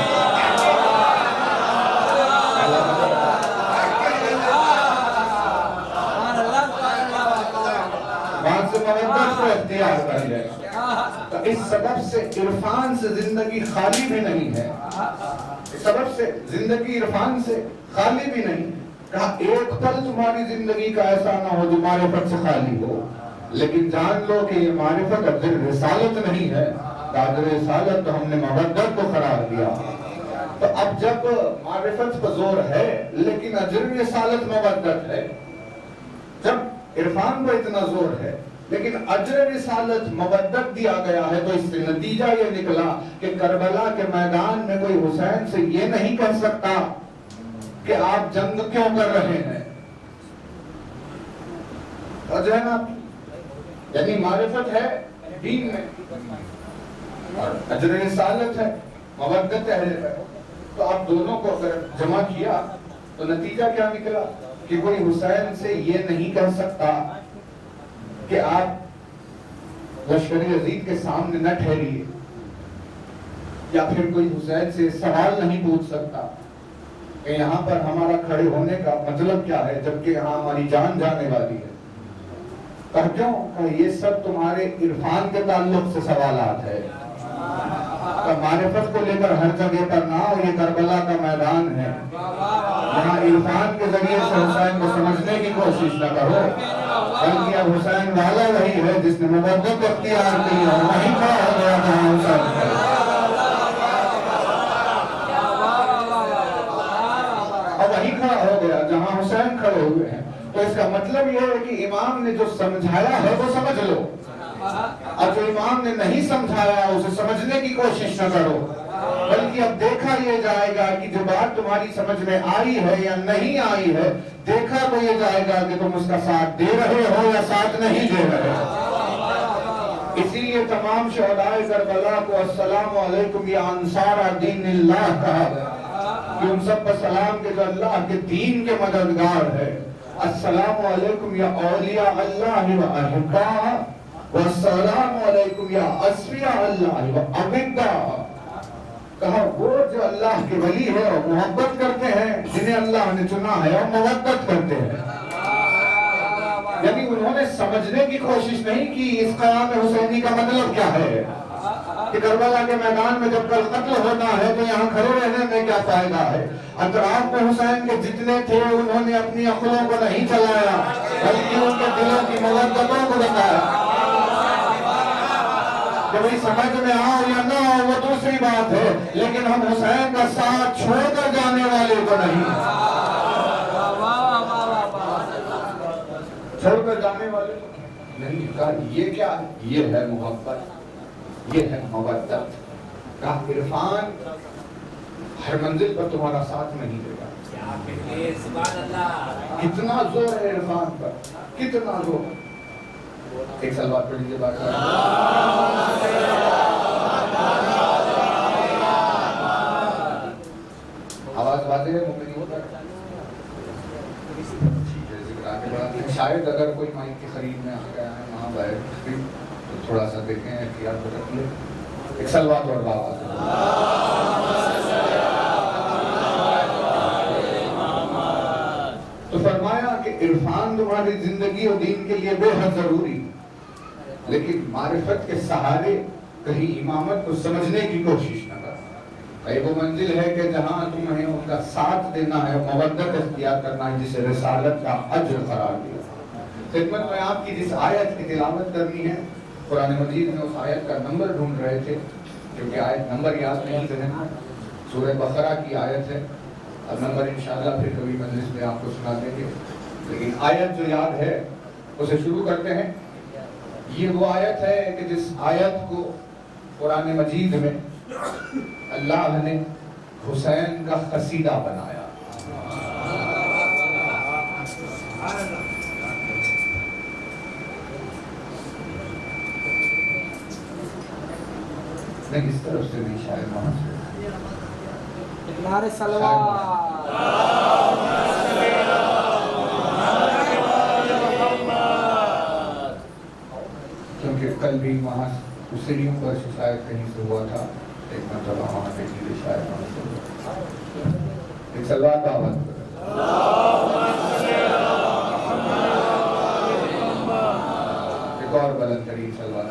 وہاں سے مودت کو اختیار کر لے۔ تو اس سبب سے عرفان سے زندگی خالی بھی نہیں ہے، اس سبب سے زندگی عرفان سے خالی بھی نہیں۔ کہا ایک پل تمہاری زندگی کا ایسا نہ ہو جو معرفت سے خالی ہو، لیکن جان لو کہ یہ معرفت اجر رسالت نہیں ہے، اجر رسالت تو ہم نے مودت کو قرار دیا۔ تو اب جب معرفت پر زور ہے لیکن اجر رسالت مودت ہے، جب عرفان پر اتنا زور ہے لیکن اجر رسالت مودت دیا گیا ہے، تو اس سے نتیجہ یہ نکلا کہ کربلا کے میدان میں کوئی حسین سے یہ نہیں کہہ سکتا کہ آپ جنگ کیوں کر رہے ہیں، جو ہے نا، یعنی معرفت ہے دین میں اور اجر رسالت ہے، مودت ہے، تو آپ دونوں کو اگر جمع کیا تو نتیجہ کیا نکلا کہ کوئی حسین سے یہ نہیں کہہ سکتا کہ آپ لشکر یزید کے سامنے نہ ٹھہریے، یا پھر کوئی حسین سے سوال نہیں پوچھ سکتا کہ یہاں پر ہمارا کھڑے ہونے کا مطلب کیا ہے جبکہ یہاں ہماری جان جانے والی ہے۔ پر کیوں؟ کہ یہ سب تمہارے عرفان کے تعلق سے سوالات ہے، کہ معرفت کو لے کر ہر جگہ پر نہ ہو، یہ کربلا کا میدان ہے، یہاں عرفان کے ذریعے سے حسین کو سمجھنے کی کوشش نہ کرو، بلکہ اب حسین والا وہی ہے جس نے مودت اختیار کی اور وہی کھڑا ہو گیا جہاں حسین ہے، اور وہی کھڑا ہو گیا جہاں حسین کھڑے ہوئے ہیں۔ تو اس کا مطلب یہ ہے کہ امام نے جو سمجھایا ہے وہ سمجھ لو، اور جو امام نے نہیں سمجھایا اسے سمجھنے کی کوشش نہ کرو، بلکہ اب دیکھا یہ جائے گا کہ جو بات تمہاری سمجھ میں آئی ہے یا نہیں آئی ہے، دیکھا تو یہ جائے گا کہ تم اس کا ساتھ دے رہے ہو یا ساتھ نہیں دے رہے ہو۔ اسی لیے تمام شہداء کربلا کو السلام علیکم یا انصار دین اللہ کہا کہ ان سب پر سلام کہ جو اللہ کے دین کے مددگار ہے۔ السلام علیکم یا اولیاء اللہ و احباء، والسلام علیکم یا اصفیاء اللہ و احباء۔ کہا وہ جو اللہ کے ولی ہے اور محبت کرتے ہیں، جنہیں اللہ نے چنا ہے اور محبت کرتے ہیں۔ یعنی انہوں نے سمجھنے کی کوشش نہیں کی اس قیام حسینی کا مطلب کیا ہے، کہ کربلا کے میدان میں جب کل قتل ہونا ہے تو یہاں کھڑے رہنے میں کیا فائدہ ہے۔ اطراف میں حسین کے جتنے تھے انہوں نے اپنی عقلوں کو نہیں چلایا، بلکہ ان کے دلوں کی محبتوں کو بتایا۔ کہ بھئی سمجھ میں آؤ یا نہ آؤ وہ دوسری بات ہے، لیکن ہم حسین کا ساتھ چھوڑ کر جانے والے کو نہیں، چھوڑ کر جانے والے نہیں۔ کہا یہ کیا ہے؟ یہ ہے محبت، یہ ہے مودت۔ کہا عرفان ہر منزل پر تمہارا ساتھ نہیں دے گا۔ کتنا زور ہے عرفان پر، کتنا زور۔ ایک سلوات پڑھ لیجیے بات کریں۔ آواز واضح ہے مومنین پر؟ شاید اگر کوئی مائک کی خرید میں آ گیا ہے وہاں باہر تو تھوڑا سا دیکھیں، احتیاط رکھیے۔ ایک سلوات اور باواز۔ تو فرمایا کہ عرفان تمہاری زندگی اور دین کے لیے بے حد ضروری، لیکن معرفت کے سہارے کہیں امامت کو سمجھنے کی کوشش نہ کرنا۔ وہ منزل ہے کہ جہاں تمہیں ان کا ساتھ دینا ہے، مودت اختیار کرنا ہے، جسے رسالت کا اجر قرار دیا۔ خدمت میں آپ کی جس آیت کی تلاوت کرنی ہے، قرآن مجید میں اس آیت کا نمبر ڈھونڈ رہے تھے، کیونکہ آیت نمبر یاد نہیں تھے۔ سورہ بقرہ کی آیت ہے، اب نمبر انشاءاللہ پھر کبھی مجلس میں آپ کو سنا دیں گے، لیکن آیت جو یاد ہے اسے شروع کرتے ہیں۔ یہ وہ آیت ہے کہ جس آیت کو قرآن مجید میں اللہ نے حسین کا قصیدہ بنایا۔ نہیں اس طرف سے نہیں، شاید وہاں سے نعرہ صلوات۔ کیونکہ کل بھی وہاں سیڑھیوں پر شاید کہیں سے ہوا تھا، ایک مرتبہ وہاں پہ چیزیں شاید وہاں سے ہوا۔ ایک سلوات کا آواز ایک اور بلند ترین سلوات۔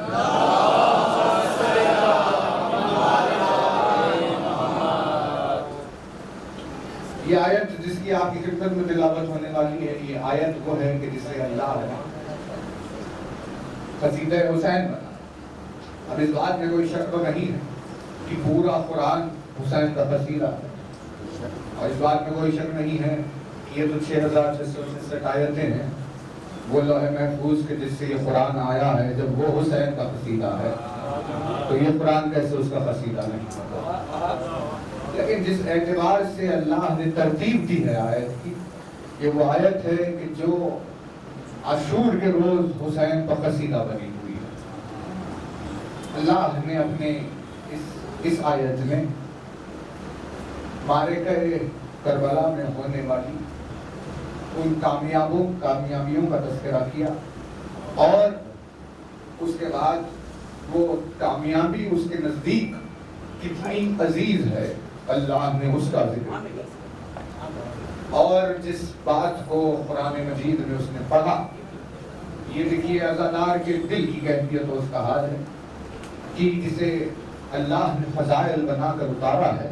یہ آیت جس کی آپ کی خدمت میں تلاوت ہونے والی ہے، یہ آیت وہ ہے کہ جسے اللہ نے قصیدہ حسین بنا۔ اب اس بات میں کوئی شک تو نہیں ہے کہ پورا قرآن حسین کا قصیدہ ہے، اور اس بات میں کوئی شک نہیں ہے کہ یہ تو 6666 آیتیں ہیں، وہ لوح محفوظ کے جس سے یہ قرآن آیا ہے۔ جب وہ حسین کا قصیدہ ہے تو یہ قرآن کیسے اس کا قصیدہ نہیں ہوگا؟ لیکن جس اعتبار سے اللہ نے ترتیب دی ہے آیت کی، یہ وہ آیت ہے کہ جو عاشور کے روز حسین پر قصیدہ بنی ہوئی ہے۔ اللہ نے اپنے اس آیت میں معرکہ کربلا میں ہونے والی ان کامیابیوں کا تذکرہ کیا، اور اس کے بعد وہ کامیابی اس کے نزدیک کتنی عزیز ہے اللہ نے اس کا ذکر کیا۔ اور جس بات کو قرآن مجید میں اس نے پڑھا، یہ دیکھیے عزادار کے دل کی کیفیت و اس کا حال ہے کہ جسے اللہ نے فضائل بنا کر اتارا ہے،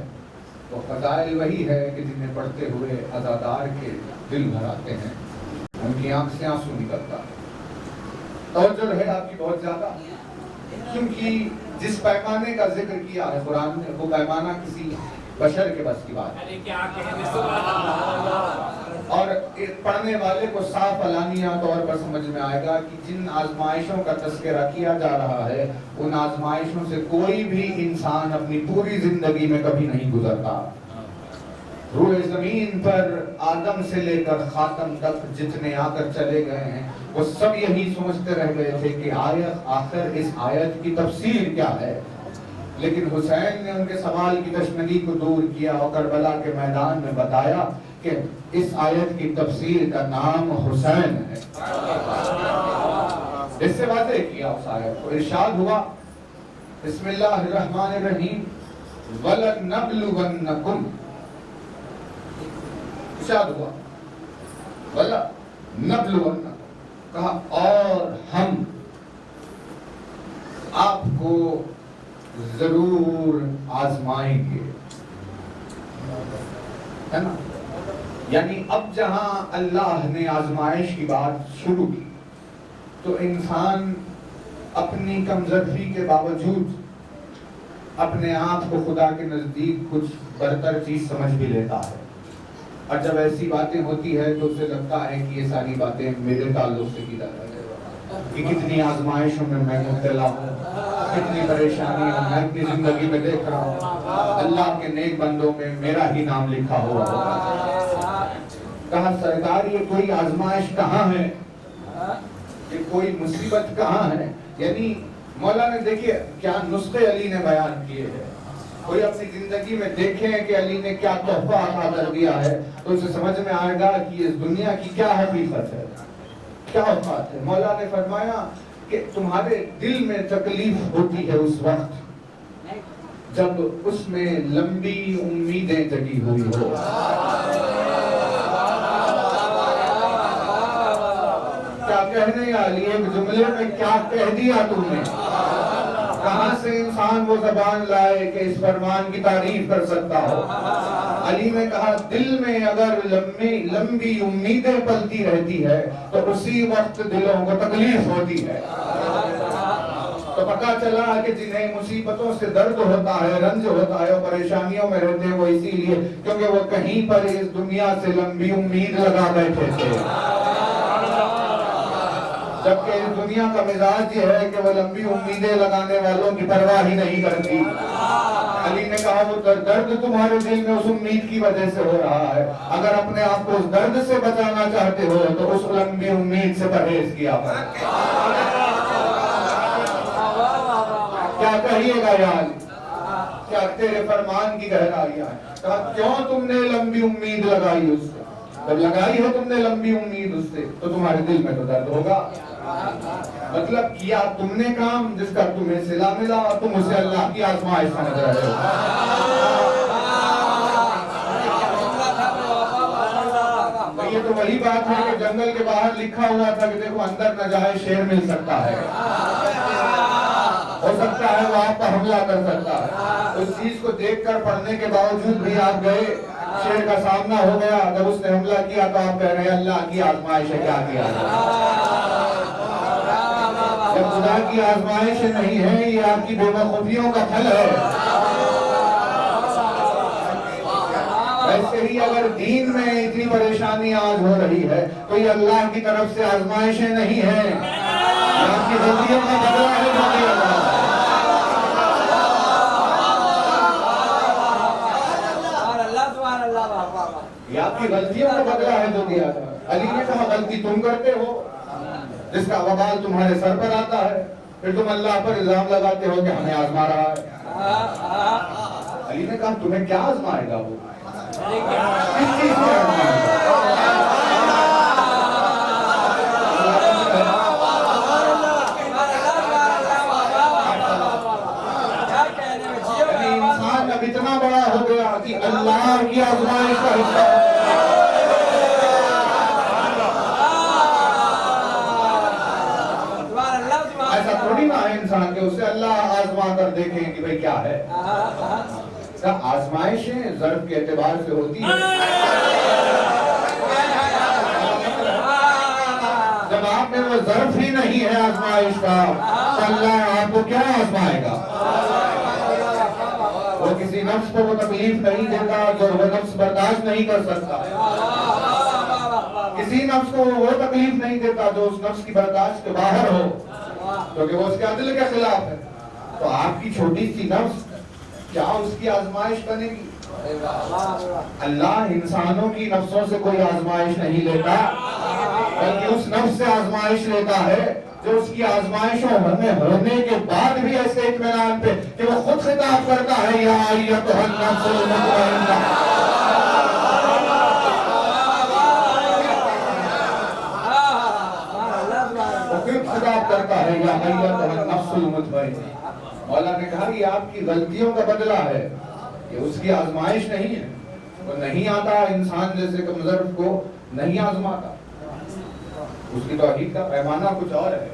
تو فضائل وہی ہے کہ جنہیں پڑھتے ہوئے عزادار کے دل بھر آتے ہیں، ان کی آنکھ سے آنسو نکلتا ہے۔ توجہ ہے آپ کی بہت زیادہ، کیونکہ جس پیمانے کا ذکر کیا ہے قرآن نے، وہ پیمانہ کسی بشر کے بس کی بات ہے، اور پڑھنے والے کو صاف علانیہ طور پر سمجھ میں آئے گا کہ جن آزمائشوں کا تذکرہ کیا جا رہا ہے ان آزمائشوں سے کوئی بھی انسان اپنی پوری زندگی میں کبھی نہیں گزرتا۔ روئے زمین پر آدم سے لے کر خاتم تک جتنے آ کر چلے گئے ہیں وہ سب یہی سمجھتے رہ گئے تھے کہ آخر اس آیت کی تفسیر کیا ہے، لیکن حسین نے ان کے سوال کی تشنگی کو دور کیا اور کربلا کے میدان میں بتایا کہ اس آیت کی تفسیر کا نام حسین ہے۔ اس سے واضح کیا اس آیت کو، ارشاد ہوا بسم اللہ الرحمن الرحیم وَلَنَبْلُوَنَّكُمْ، ارشاد ہوا وَلَنَبْلُوَنَّكُمْ، کہا اور ہم آپ کو ضرور آزمائیں گے، ہے نا؟ یعنی اب جہاں اللہ نے آزمائش کی بات شروع کی تو انسان اپنی کمزوری کے باوجود اپنے آپ کو خدا کے نزدیک کچھ برتر چیز سمجھ بھی لیتا ہے، اور جب ایسی باتیں ہوتی ہے تو اسے لگتا ہے کہ یہ ساری باتیں میرے تعلق سے کی جاتی ہے، کہ کتنی آزمائشوں میں میں مبتلا ہوں، کتنی پریشانیاں میں اپنی زندگی میں دیکھ رہا ہوں، اللہ کے نیک بندوں میں میرا ہی نام لکھا ہوا ہوگا۔ کہا سرکار یہ کوئی آزمائش کہاں ہے، یہ کوئی مصیبت کہاں ہے؟ یعنی مولا نے دیکھیے کیا نسخے علی نے بیان کیے ہیں، کوئی اپنی زندگی میں دیکھیں کہ علی نے کیا تحفہ عطا کر دیا ہے تو اسے سمجھ میں آئے گا کہ اس دنیا کی کیا حقیقت ہے، کیا اوقات ہے۔ مولا نے فرمایا کہ تمہارے دل میں تکلیف ہوتی ہے اس وقت جب اس میں لمبی امیدیں جگی ہوئی ہو۔ کیا کہنے علی ایک جملے میں کیا کہہ دیا تم نے، کہاں سے انسان وہ زبان لائے کہ اس فرمان کی تعریف کر سکتا ہو۔ علی نے کہا دل میں اگر لمبی امیدیں پلتی رہتی ہے تو اسی وقت دلوں کو تکلیف ہوتی ہے۔ تو پتہ چلا کہ جنہیں مصیبتوں سے درد ہوتا ہے، رنج ہوتا ہے اور پریشانیوں میں رہتے ہیں وہ اسی لیے کیونکہ وہ کہیں پر اس دنیا سے لمبی امید لگا بیٹھے تھے، جبکہ اس دنیا کا مزاج یہ ہے کہ وہ لمبی امیدیں لگانے والوں کی پرواہ ہی نہیں کرتی۔ علی نے کہا وہ درد تمہارے دل میں اس امید کی وجہ سے ہو رہا ہے، اگر اپنے آپ کو اس درد سے بچانا چاہتے ہو تو اس لمبی امید سے پرہیز کیا کرو۔ کیا کہیے گا یار، کیا تیرے فرمان کی گہرائی ہے؟ کہا کیوں تم نے لمبی امید لگائی اس سے؟ جب لگائی ہے تم نے لمبی امید اس سے تو تمہارے دل میں تو درد ہوگا۔ مطلب کیا تم نے کام جس کا تمہیں صلہ ملا اور تم اسے اللہ کی آزمائش سمجھ رہے ہو۔ یہ تو وہی بات ہے کہ جنگل کے باہر لکھا ہوا تھا کہ دیکھو اندر نہ جائے شیر مل سکتا ہے، ہو سکتا ہے وہ آپ پر حملہ کر سکتا ہے، اس چیز کو دیکھ کر پڑھنے کے باوجود بھی آپ گئے، شیر کا سامنا ہو گیا، جب اس نے حملہ کیا تو آپ کہہ رہے ہیں اللہ کی آزمائش ہے، کیا کیا جب خدا کی آزمائش نہیں ہے یہ آپ کی بے وقوفیوں کا پھل ہے۔ ایسے ہی اگر دین میں اتنی پریشانی آج ہو رہی ہے تو یہ اللہ کی طرف سے آزمائشیں نہیں ہیں، آپ کی غلطیوں کا بدلہ ہے جو دیا جا رہا ہے۔ یہ آپ کی غلطیوں کا بدلہ ہے جو دیا جا رہا ہے۔ علی نے کہا غلطی تم کرتے ہو جس کا وبال تمہارے سر پر آتا ہے، پھر تم اللہ پر الزام لگاتے ہو کہ ہمیں آزما رہا ہے۔ علی نے کہا تمہیں کیا آزمائے گا وہ، کس چیز سے آزمائے گا؟ انسان اب اتنا بڑا ہو گیا کہ اللہ کی آزمائش کا حصہ ایسا تھوڑی نہ ہے انسان کے اسے اللہ آزما کر دیکھیں کہ بھئی کیا ہے۔ آزمائشیں ظرف کے اعتبار سے ہوتی ہیں، جب آپ میں وہ ظرف ہی نہیں ہے آزمائش کا تو اللہ آپ کو کیا آزمائے گا؟ وہ کسی نفس کو وہ تکلیف نہیں دیتا جو وہ نفس برداشت نہیں کر سکتا. کسی نفس کو وہ تکلیف نہیں دیتا جو اس نفس کی برداشت کے باہر ہو, کیونکہ وہ اس کے عدل کے خلاف ہے. تو آپ کی چھوٹی سی نفس کیا اس کی آزمائش بنے گی؟ اللہ انسانوں کی نفسوں سے کوئی آزمائش نہیں لیتا, بلکہ اس نفس سے آزمائش لیتا ہے جو اس کی آزمائشوں میں ہونے کے بعد بھی ایسے اطمینان پہ کہ وہ خود خطاب کرتا ہے یا ایتھا النفس المطمئنہ. وہ پھر خطاب کرتا ہے یا ایتھا النفس المطمئنہ. مولا نے کہا یہ آپ کی غلطیوں کا بدلہ ہے, یہ اس کی آزمائش نہیں ہے. وہ نہیں آتا انسان جیسے کمزور کو نہیں آزماتا, اس کی توحید کا پیمانہ کچھ اور ہے.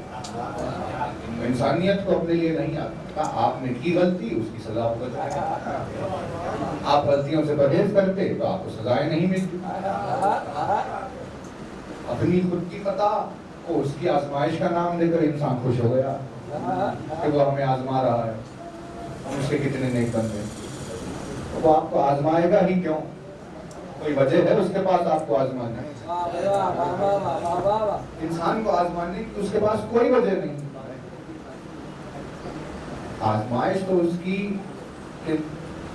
انسانیت کو اپنے لیے نہیں آتا. آپ نے کی غلطی, اس کی سزا ہوگا. آپ غلطیوں سے پرہیز کرتے تو آپ کو سزائیں نہیں ملتی. اپنی خود کی خطا کو اس کی آزمائش کا نام دے کر انسان خوش ہو گیا کہ وہ ہمیں آزما رہا ہے, ہم اس کے کتنے نیک بن گئے. وہ آپ کو آزمائے گا ہی کیوں؟ کوئی وجہ ہے اس کے پاس آپ کو آزمانے. انسان کو آزمانے کی اس کے پاس کوئی وجہ نہیں. آزمائش تو اس کی کہ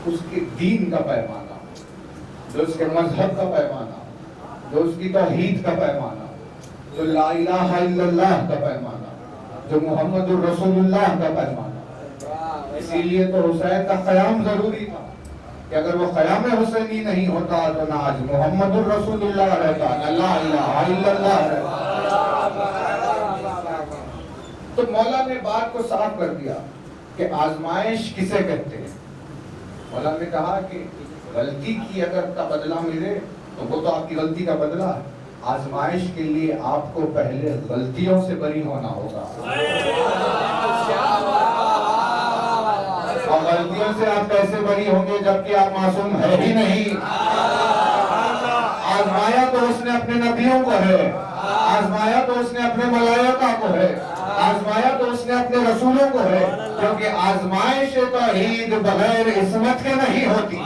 اس کے دین کا پیمانہ, جو اس کے مذہب کا پیمانہ, جو اس کی توحید کا پیمانہ, جو لا الہ الا اللہ کا پیمانہ, جو محمد الرسول اللہ کا پیمانہ. اسی لیے تو حسین کا قیام ضروری تھا کہ اگر وہ قیام حسینی نہیں ہوتا تو نہ آج محمد الرسول اللہ رہتا, نہ لا الہ الا اللہ رہتا. تو مولا نے بات کو صاف کر دیا کہ آزمائش کسے کہتے ہیں. مولا نے کہا کہ غلطی کی اگر کا بدلہ ملے تو وہ تو آپ کی غلطی کا بدلہ ہے. آزمائش کے لیے آپ کو پہلے غلطیوں سے بری ہونا ہوگا, اور غلطیوں سے آپ کیسے بری ہوں گے جبکہ آپ معصوم ہے ہی نہیں. آزمایا تو اس نے اپنے نبیوں کو ہے, آزمایا تو اس نے اپنے ملائکہ کو ہے, آزمایا تو اس نے اپنے رسولوں کو ہے, کیونکہ آزمائش توحید بغیر عصمت کے نہیں ہوتی.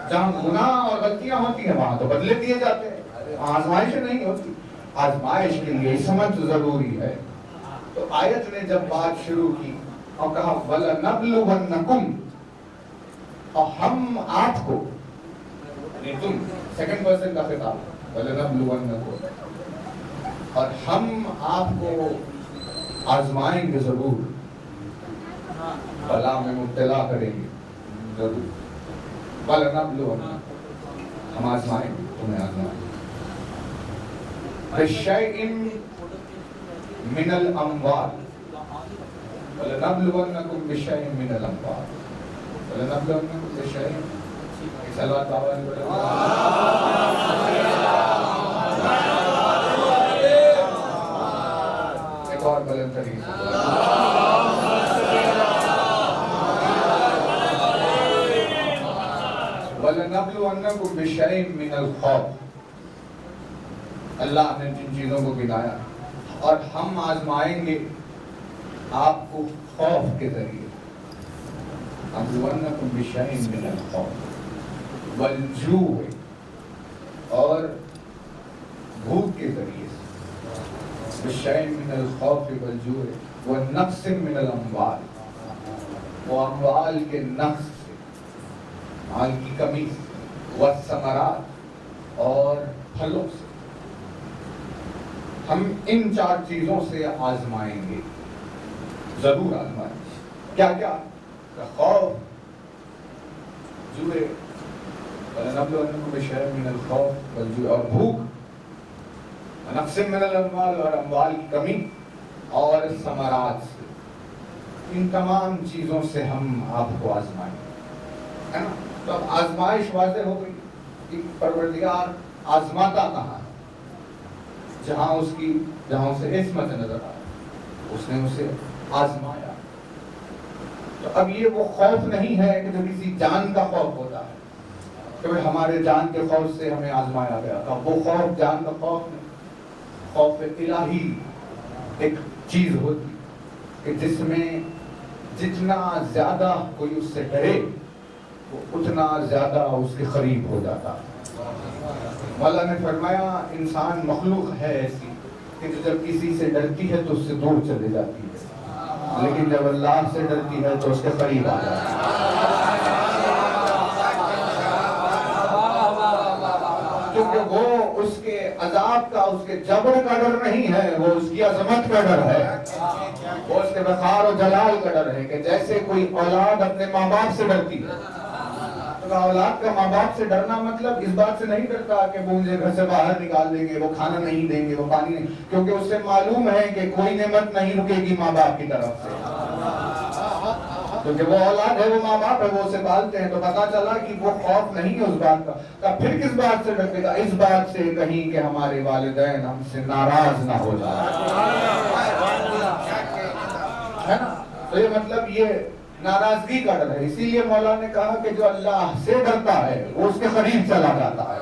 جہاں گناہ اور غلطیاں ہوتی ہیں وہاں تو بدلے دیے جاتے ہیں, آزمائش نہیں ہوتی. آزمائش کے لیے عصمت ضروری ہے. تو آیت نے جب بات شروع کی اور کہا وَلَنَبْلُوَنَّكُمْ, اور ہم آپ کو, یعنی تم, سیکنڈ پرسن کا خطاب, وَلَنَبْلُوَنَّكُمْ, اور ہم آپ کو آزمائیں گے ضرور, بلا میں مبتلا کریں گے ضرور. وَلَنَبْلُوَنَّكُمْ, ہم آزمائیں گے, تمہیں آزمائیں گے. بِشَيْءٍ من الاموال, ولنبلونکم بشیء من الاموال, ولنبلونکم بشیء. صلوات بابا علیہ ایک اور بلند ترین ولنبلونکم بشیء من الخوف. اللہ نے جن چیزوں کو گنایا, اور ہم آزمائیں گے آپ کو خوف کے ذریعے. ابلونکم بشیء من الخوف والجوع, اور بھوک کے ذریعے سے. بشیء من الخوف والجوع والنقص من الاموال, وہ اموال کے نقص سے, مال کی کمی سے, والثمرات, اور پھلوں سے. ہم ان 4 چیزوں سے آزمائیں گے, ضرور آزمائیں. کیا کیا؟ خوف, جوع, وَلَنَبْلُوَنَّكُمْ بِشَيْءٍ مِّنَ الْخَوْفِ وَالْجُوعِ, اور بھوک, وَنَقْصٍ مِّنَ الْأَمْوَالِ, اور اموال کی کمی, اور ثمرات سے. ان تمام چیزوں سے ہم آپ کو آزمائیں گے, ہے نا. تو اب آزمائش واضح ہو گئی کہ پروردگار آزماتا کہاں ہے. جہاں اسے عصمت نظر آیا اس نے اسے آزمایا. تو اب یہ وہ خوف نہیں ہے کہ جو کسی جان کا خوف ہوتا ہے کہ ہمارے جان کے خوف سے ہمیں آزمایا گیا تھا. وہ خوف جان کا خوف نہیں, خوف الہی ایک چیز ہوتی کہ جس میں جتنا زیادہ کوئی اس سے ڈرے وہ اتنا زیادہ اس کے قریب ہو جاتا. مولا نے فرمایا انسان مخلوق ہے ایسی کہ جب کسی سے ڈرتی ہے تو اس سے دور چلے جاتی ہے، لیکن جب اللہ سے ڈرتی ہے تو اس کے قریب آ جاتی ہے. کیونکہ وہ اس کے عذاب کا، اس کے جبر کا ڈر نہیں ہے، وہ اس کی عظمت کا ڈر ہے، وہ اس کے وقار و جلال کا ڈر ہے. کہ جیسے کوئی اولاد اپنے ماں باپ سے ڈرتی ہے، تو اولاد کا ماں باپ سے ڈرنا مطلب اس بات سے نہیں ڈرتا کہ وہ مجھے گھر سے باہر نکال دیں گے، وہ کھانا نہیں دیں گے، وہ پانی نہیں، کیونکہ اس سے معلوم ہے کہ کوئی نعمت نہیں رکے گی ماں باپ کی طرف سے. کیونکہ وہ اولاد ہے، وہ ماں باپ ہے، وہ اسے پالتے ہیں. تو پتا چلا کہ وہ خوف نہیں ہے اس بات کا. پھر کس بات سے ڈرتے گا؟ اس بات سے کہیں کہ ہمارے والدین ہم سے ناراض نہ ہو جائے، ہے نا. تو یہ مطلب یہ ناراضگی کا ڈر ہے. اسی لیے مولا نے کہا کہ جو اللہ سے ڈرتا ہے وہ اس کے قریب چلا جاتا ہے،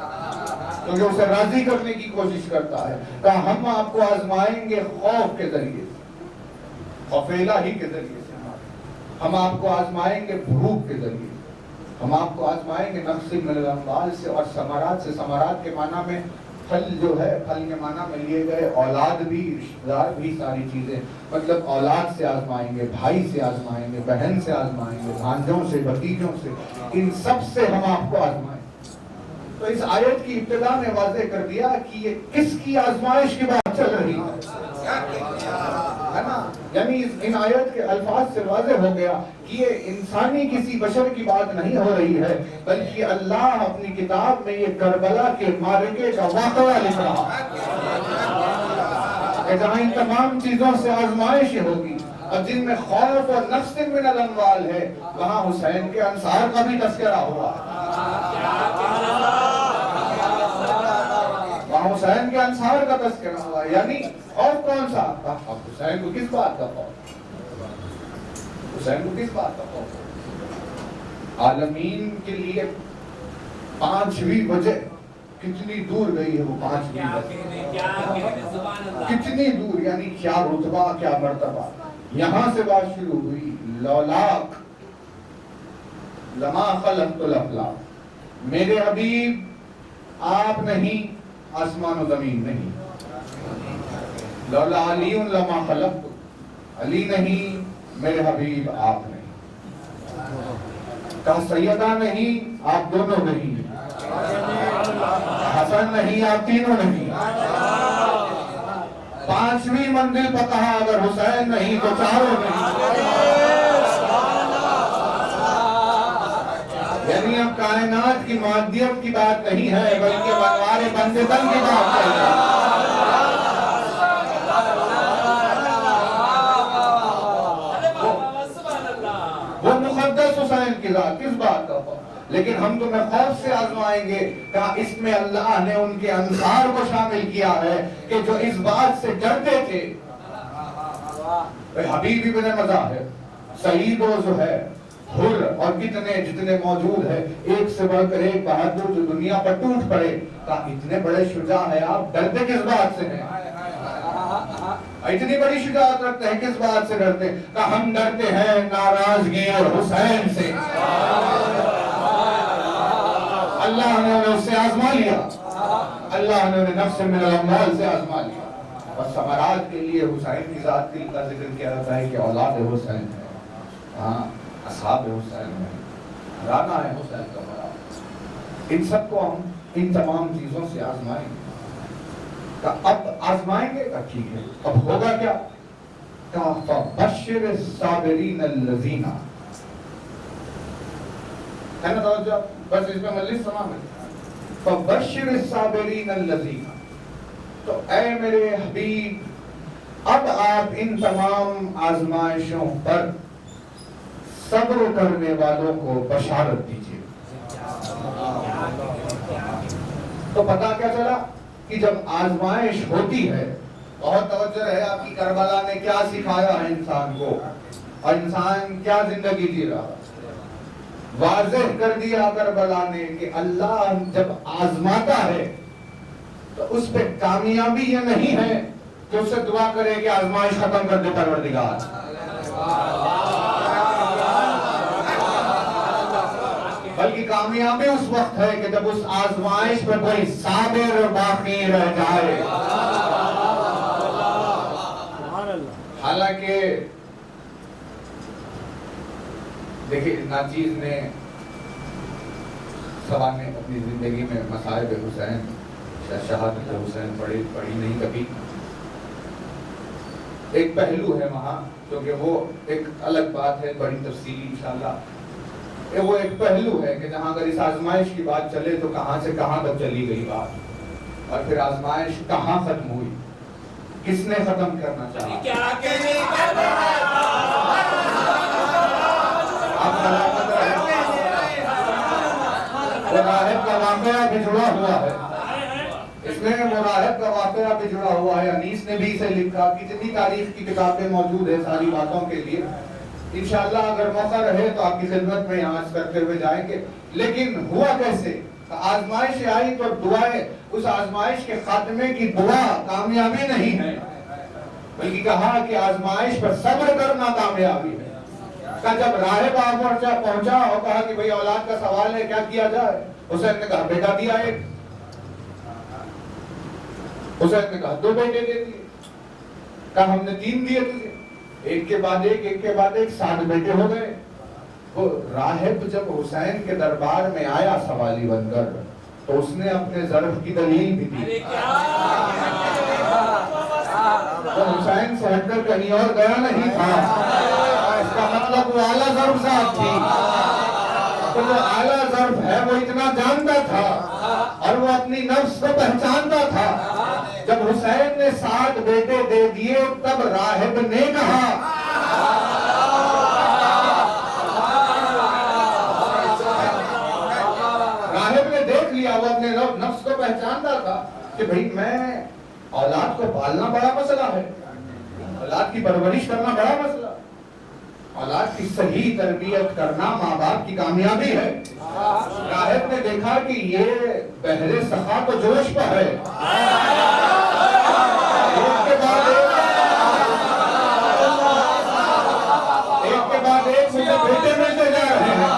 کیونکہ اسے راضی کرنے کی کوشش کرتا ہے. کہا ہم آپ کو آزمائیں گے خوف کے ذریعے سے، خوف الہی کے ذریعے سے. ہم آپ کو آزمائیں گے بھوک کے ذریعے، ہم آپ کو آزمائیں گے نقص من الاموال سے اور ثمرات سے. ثمرات کے معنی میں پھل جو ہے، پھل کے معنی میں لیے گئے اولاد بھی، رشتہ دار بھی، ساری چیزیں. مطلب اولاد سے آزمائیں گے، بھائی سے آزمائیں گے، بہن سے آزمائیں گے، بھانجوں سے، بھتیجوں سے، ان سب سے ہم آپ کو آزمائیں. تو اس آیت کی ابتدا نے واضح کر دیا کہ یہ کس کی آزمائش کی بات چل رہی ہے نا. یعنی ان آیت کے الفاظ سے واضح ہو گیا کہ یہ انسانی کسی بشر کی بات نہیں ہو رہی ہے، بلکہ اللہ اپنی کتاب میں یہ کربلا کے معرکے کا واقعہ لکھ رہا ہے کہ جہاں ان تمام چیزوں سے آزمائش ہوگی اور جن میں خوف اور نقص من الاموال ہے، وہاں حسین کے انصار کا بھی تذکرہ ہوا. وہاں حسین کے انصار کا تذکرہ ہوا. یعنی خوف کون سا؟ اب حسین کو کس بات کا خوف؟ حسین کو کس بات کا خوف؟ عالمین کے لیے پانچویں وجہ کتنی دور گئی ہے. وہ پانچویں وجہ کتنی دور، یعنی کیا رتبہ، کیا مرتبہ. یہاں سے بات شروع ہوئی، لولاک لما خلقت الافلاک، میرے حبیب آپ نہیں، آسمان و زمین نہیں. لولا علی لما خلقت، علی نہیں، میرے حبیب آپ نہیں. کہا سیدہ نہیں، آپ دونوں نہیں، حسن نہیں، آپ تینوں نہیں. پانچویں منزل پر کہا اگر حسین نہیں تو چاروں نہیں. یعنی اب کائنات کی مادیت کی بات نہیں ہے، بلکہ بنوار بندتن کی بات چل رہی ہے. وہ مقدس حسین کی ذات، کس بات کا خوف؟ لیکن ہم تمہیں خوف سے آزمائیں گے. کہا اس میں اللہ نے ان کے انصار کو شامل کیا ہے کہ جو اس بات سے ڈرتے تھے. حبیب ابن مظاہر، سعید و زہیر، حر اور کتنے جتنے موجود ہیں، ایک سے بڑھ کر ایک بہادر جو دنیا پر ٹوٹ پڑے. کہا اتنے بڑے شجاع ہیں آپ، ڈرتے کس بات سے ہیں؟ اتنی بڑی شجاعت رکھتے ہیں، کس بات سے ڈرتے؟ کہا ہم ڈرتے ہیں ناراضگی اور حسین سے. اللہ نے انہیں اس سے آزما لیا، اللہ نے انہیں نفس من الاموال سے آزما لیا. اور ثمرات کے لیے حسین کی ذات کا ذکر کیا جاتا ہے کہ اولاد حسین ہے، ہاں اصحاب حسین ہے، رانا ہے حسین کا بڑا. ان سب کو ہم ان تمام چیزوں سے آزمائیں گے. اب آزمائیں گے کہ ٹھیک ہے، اب ہوگا کیا؟ کہا فبشر الصابرین الذین، ہے نا توجہ؟ بس اس میں مجلس تمام ہے. فبشر الصابرین الذین، تو اے میرے حبیب اب آپ ان تمام آزمائشوں پر صبر کرنے والوں کو بشارت دیجیے. تو پتہ کیا چلا کہ جب آزمائش ہوتی ہے، بہت توجہ ہے آپ کی، کربلا نے کیا سکھایا ہے انسان کو اور انسان کیا زندگی جی رہا. واضح کر دیا کربلا نے کہ اللہ جب آزماتا ہے تو اس پہ کامیابی یہ نہیں ہے کہ اس سے دعا کرے کہ آزمائش ختم کر دے پروردگار. کامیابی اس وقت ہے کہ جب اس آزمائش پر کوئی صابر باقی رہ جائے. حالانکہ دیکھیں ناچیز نے سوال نے اپنی زندگی میں مصائب حسین شہادت حسین پڑھی نہیں کبھی. ایک پہلو ہے وہاں کیونکہ وہ ایک الگ بات ہے بڑی تفصیلی انشاءاللہ. وہ ایک پہلو ہے کہ جہاں اگر اس آزمائش کی بات چلے تو کہاں سے کہاں تک چلی گئی بات اور پھر آزمائش کہاں ختم ہوئی, کس نے ختم کرنا چاہا. آپ سلامت رہیں. وہ راہب کا واقعہ بھی جڑا ہوا ہے, اس میں وہ راہب کا واقعہ بھی جڑا ہوا ہے. انیس نے بھی اسے لکھا. کتنی تاریخ کی کتابیں موجود ہیں ساری باتوں کے لیے. انشاءاللہ اگر موقع رہے تو آپ کی خدمت میں عرض کرتے ہوئے جائیں گے. لیکن ہوا کیسے؟ آزمائش آئی تو دعائیں, اس آزمائش کے خاتمے کی دعا کامیابی نہیں ہے بلکہ کہا کہ آزمائش پر صبر کرنا کامیابی ہے. کہ جب راہب پہنچا اور کہا کہ بھئی اولاد کا سوال ہے کیا کیا جائے, حسین نے کہا بیٹا دیا ایک. حسین نے کہا 2 بیٹے دے دیے. کہا ہم نے 3 دیے تجھے. ایک کے بعد ایک 7 بیٹے ہو گئے. وہ راہب جب حسین کے دربار میں آیا سوالی بن کر تو اس نے اپنے ظرف کی دلیل بھی دی. تو حسین سے ہٹ کر کہیں اور گیا نہیں تھا. اس کا مطلب وہ اعلیٰ ظرف صاحب تھی. تو وہ اعلیٰ ظرف ہے وہ اتنا جانتا تھا اور وہ اپنی نفس کو پہچانتا تھا. جب حسین نے 7 بیٹے دے دیے تب راہب نے کہا وہ اپنے نفس کو پہچانتا تھا کہ بھئی میں اولاد کو پالنا بڑا مسئلہ ہے, اولاد کی پرورش کرنا بڑا مسئلہ, اولاد کی صحیح تربیت کرنا ماں باپ کی کامیابی ہے. راہب نے دیکھا کہ یہ بحر سخا تو جوش پر ہے. ایک کے بعد ایک مجھے بیٹے ملتے جا رہے ہیں.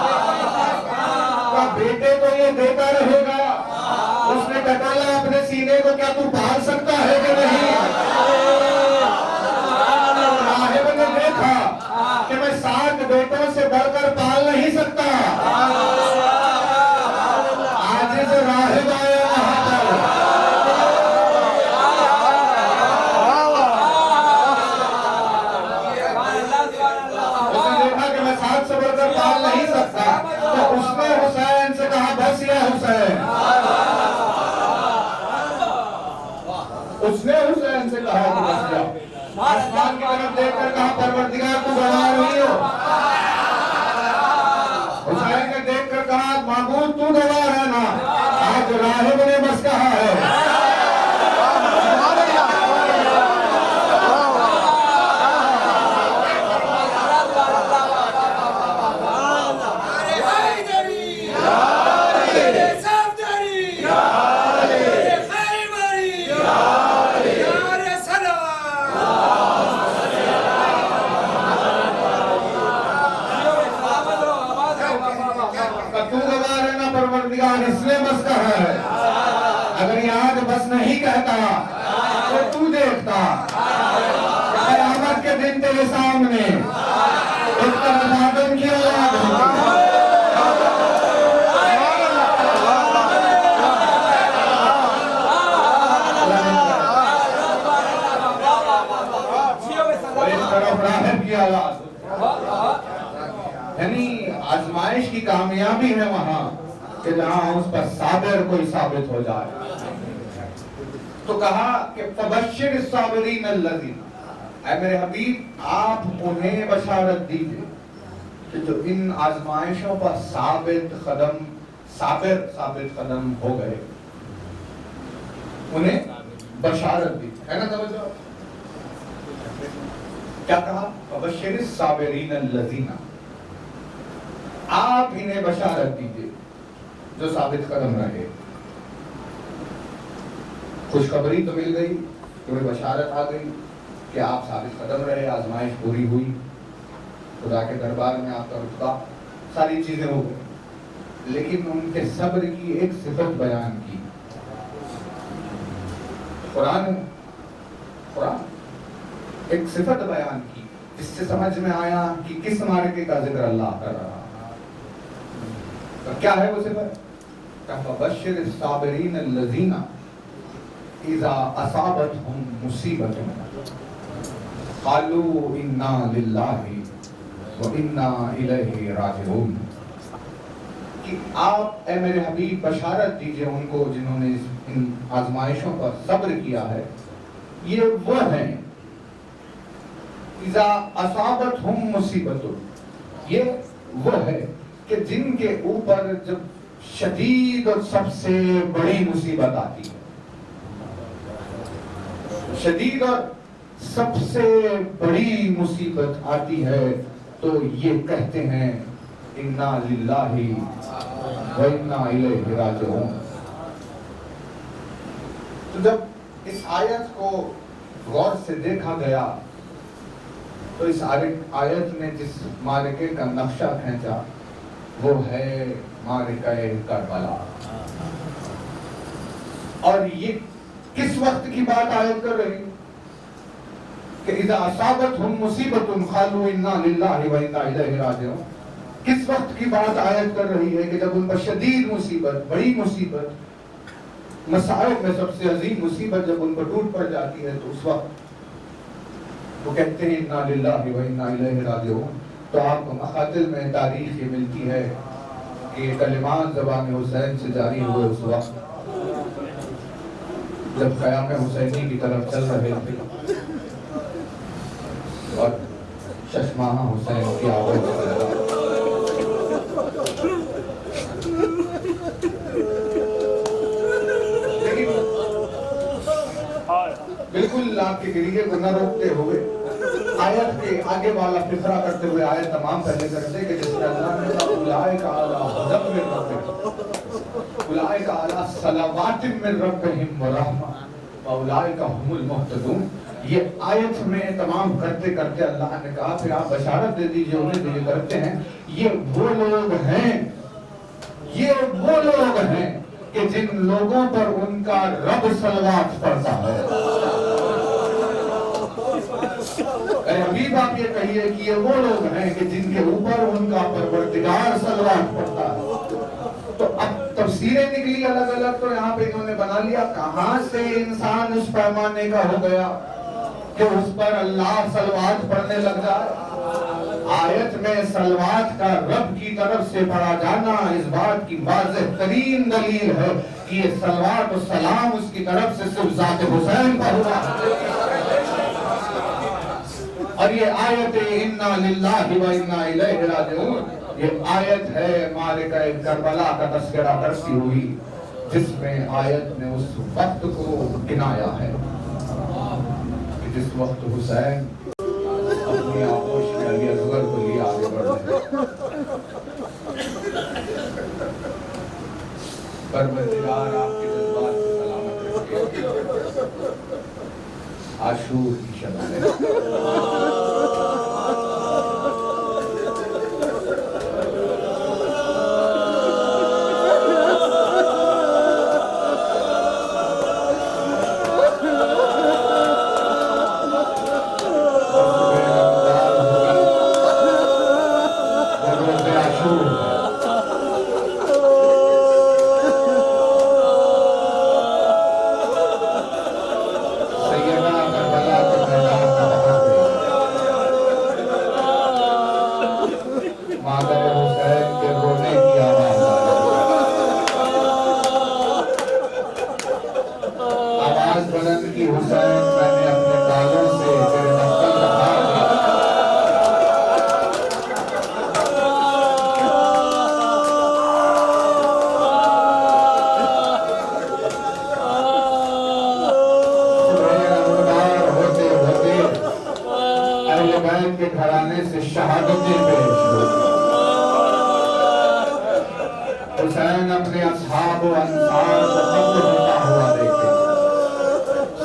بیٹے تو یہ دیتا رہے گا. اس نے ٹٹولا اپنے سینے کو, کیا تو پال سکتا ہے کہ نہیں؟ راہب نے دیکھا کہ میں 7 بیٹوں سے بڑھ کر پال نہیں سکتا. عاجز راہب آیا وہاں پر. اس نے دیکھا کہ میں 7 سے بڑھ کر پال نہیں سکتا تو اس نے حسین سے کہا بس یا حسین. اس نے حسین سے کہا کہ بس جا. آسمان کی طرف دیکھ کر کہا پروردگار تو گواہ ہوئی ہو. حسین نے دیکھ کر کہا معبود تو گواہ ہے نا. آج راہب نے بس کہا ہے. اس نے بس کہا ہے. اگر یہ آج بس نہیں کہتا تو تو دیکھتا قیامت کے دن تیرے سامنے ایک طرف آدم کی اولاد ہوگی. اور ایک طرف راہب کی اولاد. یعنی آزمائش کی کامیابی ہے وہاں کہ جہاں اس پر صابر کوئی ثابت ہو جائے. تو کہا کہ فبشر الصابرین الذین, اے میرے حبیب آپ انہیں بشارت دیجئے کہ جو ان آزمائشوں پر ثابت قدم ہو گئے, انہیں بشارت دی. ہے نا توجہ؟ کیا کہا؟ فبشر الصابرین الذین, آپ انہیں بشارت دیجئے جو ثابت قدم رہے. خوشخبری تو مل گئی, تمہیں بشارت آ گئی کہ آپ ثابت قدم رہے, آزمائش پوری ہوئی, خدا کے دربار میں آپ کا رتبہ, ساری چیزیں ہو گئی. لیکن ان کے صبر کی ایک صفت بیان کی. قرآن ایک صفت بیان کی جس سے سمجھ میں آیا کہ کس معرکے کا ذکر اللہ کر رہا. کیا ہے وہ صفت؟ فَبَشِّرِ الصَّابِرِينَ الَّذِينَ اِذَا أَصَابَتْهُمْ مُصِيبَةٌ قَالُوا إِنَّا لِلَّهِ وَإِنَّا إِلَيْهِ رَاجِعُونَ. کہ آپ اے میرے حبیب بشارت دیجئے ان کو جنہوں نے ان آزمائشوں پر صبر کیا ہے. یہ وہ ہیں اِذَا أَصَابَتْهُمْ مُصِيبَةٌ، یہ وہ ہے کہ جن کے اوپر جب شدید اور سب سے بڑی مصیبت آتی ہے. شدید اور سب سے بڑی مصیبت آتی ہے تو یہ کہتے ہیں اِنَّا لِلَّهِ وَإِنَّا إِلَيْهِ رَاجِعُونَ. تو جب اس آیت کو غور سے دیکھا گیا تو اس آیت نے جس معرکے کا نقشہ کھینچا وہ ہے معرکہ کربلا. اور یہ کس وقت کی بات آیت کر رہی کہ اذا اصابتهم مصیبۃ قالوا انا للہ وانا الیہ راجعون. کس وقت کی بات آیت کر رہی ہے کہ جب ان پر شدید مصیبت، بڑی مصیبت، مصائب میں سب سے عظیم مصیبت جب ان پر ٹوٹ پڑ جاتی ہے تو اس وقت وہ کہتے ہیں انا للہ وانا الیہ راجعون. تو آپ کو مقاتل میں تاریخ یہ ملتی ہے کہ کلمات زبان حسین سے جاری ہوئے اس وقت جب قیام حسینی کی طرف چل رہے تھے اور چشمانہ حسین کی آواز لیکن بالکل آپ کے گریے کو نہ روکتے ہوئے آیت کے آگے والا فقرہ کرتے ہوئے آیت تمام پہلے کرتے کہ جس میں اللہ نے کہا اولئک علی ہدی من ربہم اولئک علی صلوات من ربہم ورحمہ واولئک هم المہتدون. یہ آیت میں تمام کرتے کرتے اللہ نے کہا پھر آپ بشارت دے دیجئے انہیں جو یہ کرتے ہیں یہ وہ لوگ ہیں، یہ وہ لوگ ہیں کہ جن لوگوں پر ان کا رب صلوات پڑھتا ہے. اے حبیب آپ یہ کہیے کہ یہ وہ لوگ ہیں کہ جن کے اوپر ان کا پروردگار صلوات پڑھتا ہے. تو اب تفسیریں نکلی الگ الگ تو یہاں پہ انہوں نے بنا لیا کہاں سے انسان اس پیمانے کا ہو گیا کہ اس پر اللہ صلوات پڑھنے لگ جائے. آیت میں صلوات کا رب کی طرف سے پڑھا جانا اس بات کی واضح ترین دلیل ہے کہ یہ صلوات و سلام اس کی طرف سے صرف ذات حسین پر ہوا. اور یہ آیت انا للہ و انا الیہ راجعون یہ آیت ہے معرکہ کربلا کا تذکرہ کرتی ہوئی جس میں آیت نے اس وقت کو گنایا ہے کہ جس وقت حسین اپنی آغوش میں علی اصغر کو لیے آگے بڑھ رہے. پروردگار آپ کے جذبات کو سلامت رکھے. عاشور کی شب ہے. حسین اپنے اصحاب و انصار کو قتل ہوتا ہوا دیکھے.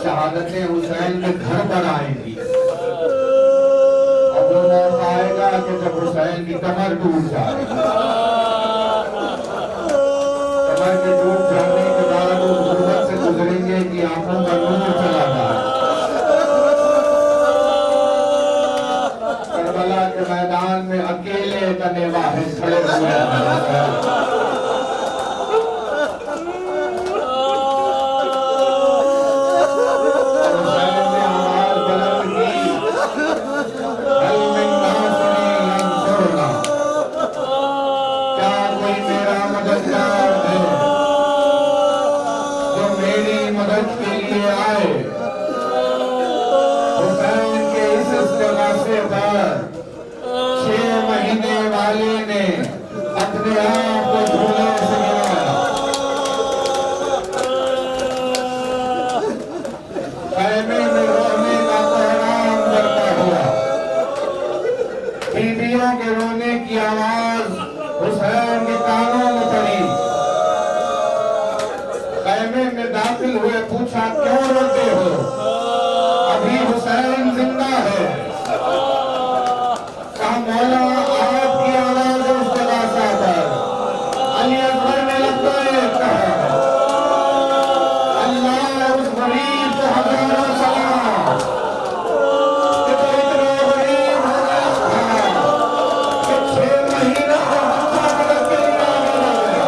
شہادتیں حسین کے گھر پر آئیں گی اور وہ موقع آئے گا کہ جب حسین کی کمر ٹوٹ جائے گی. فرمایا کہ ٹوٹ جانے کے بعد اس غربت سے گزریں گے کہ آنکھوں کا نور چلا جائے. کربلا کے میدان میں اکیلے تنے واحد کھڑے ہوئے ہیں. پوچھا کیوں روتے ہو؟ ابھی حسین زندہ ہے. کہا مولا آپ کی آواز اس جگہ سے آتا ہے. علی اکبر نے لبیک کہا. اللہ اس غریب کو ہزاروں سلام کہ تو اتنا غریب ہو گیا تھا کہ 6 مہینہ کا بچہ مدد کے لیے آگے لگ گیا.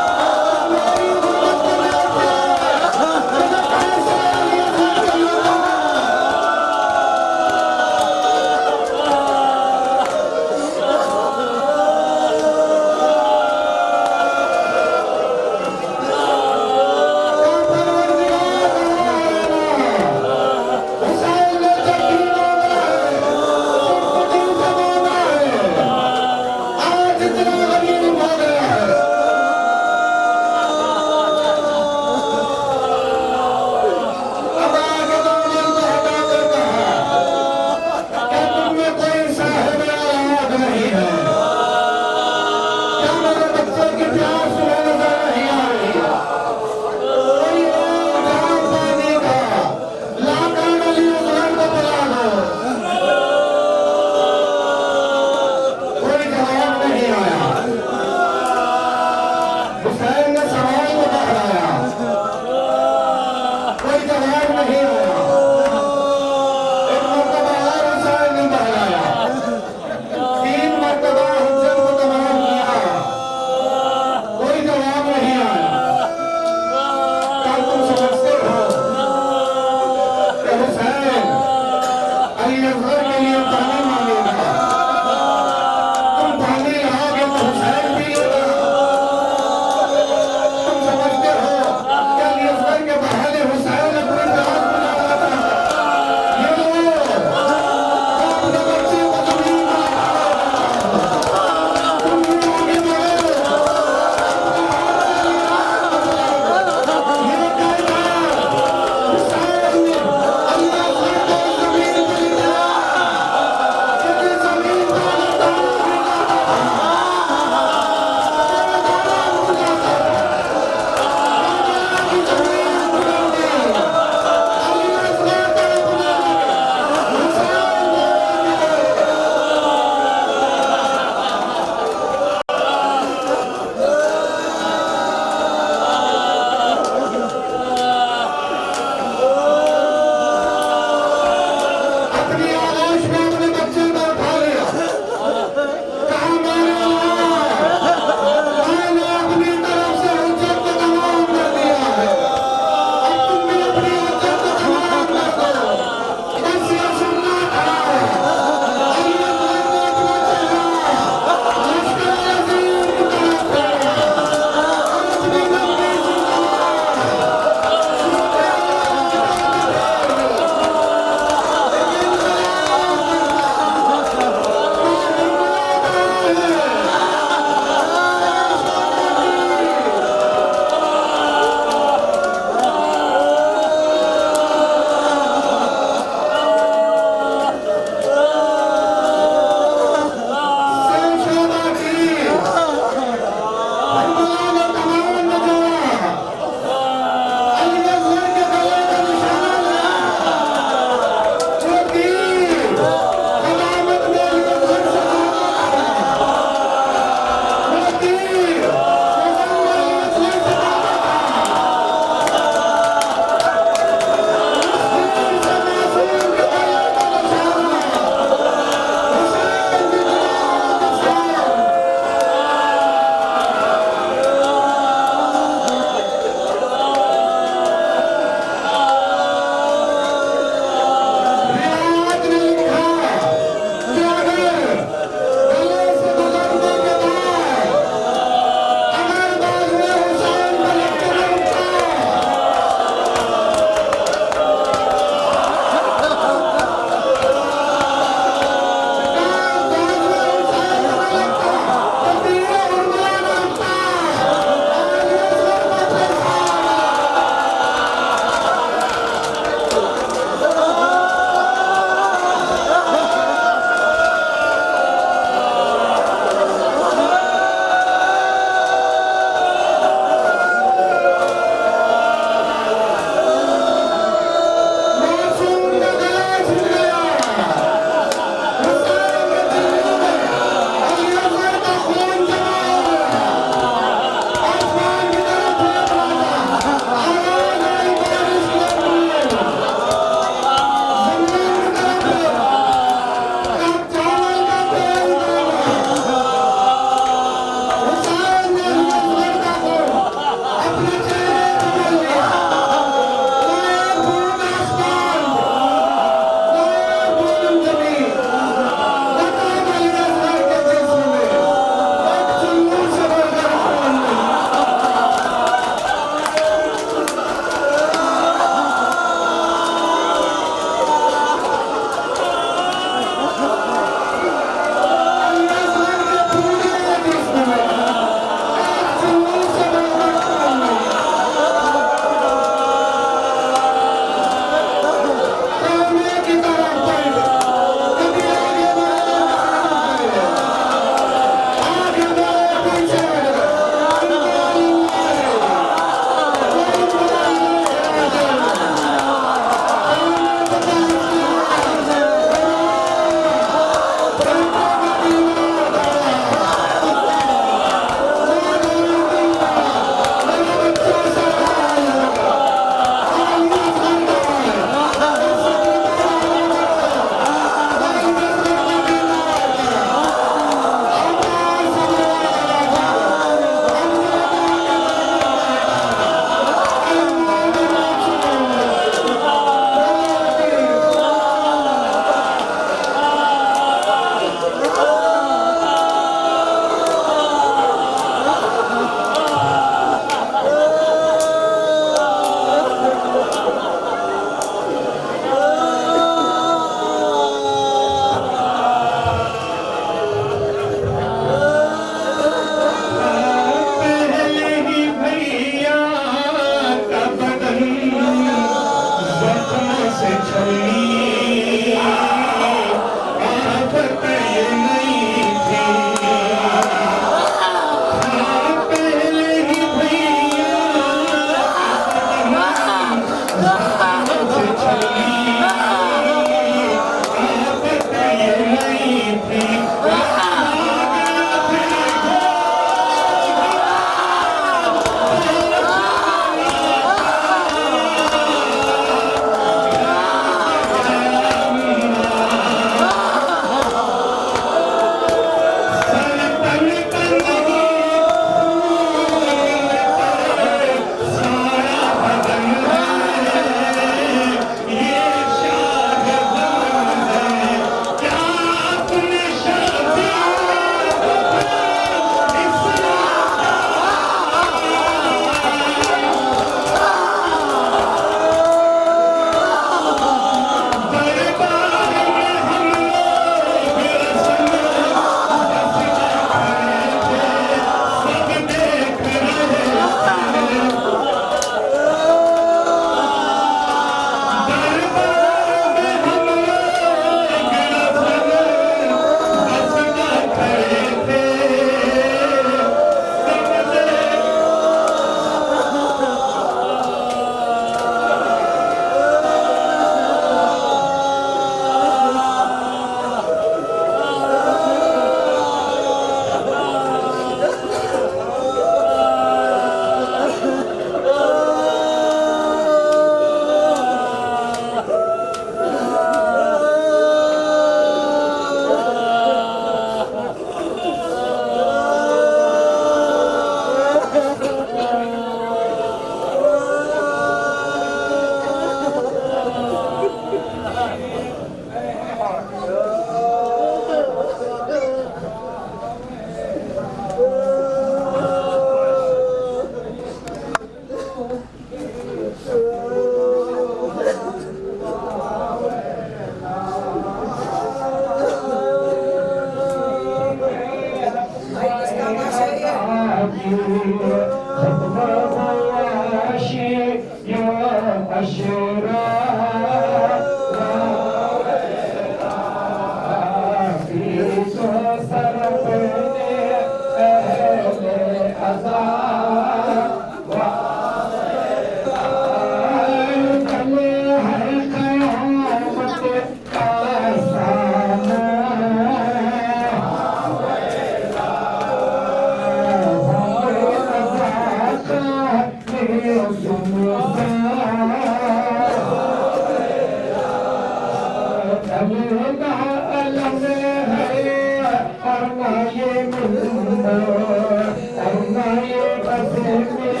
Thank you.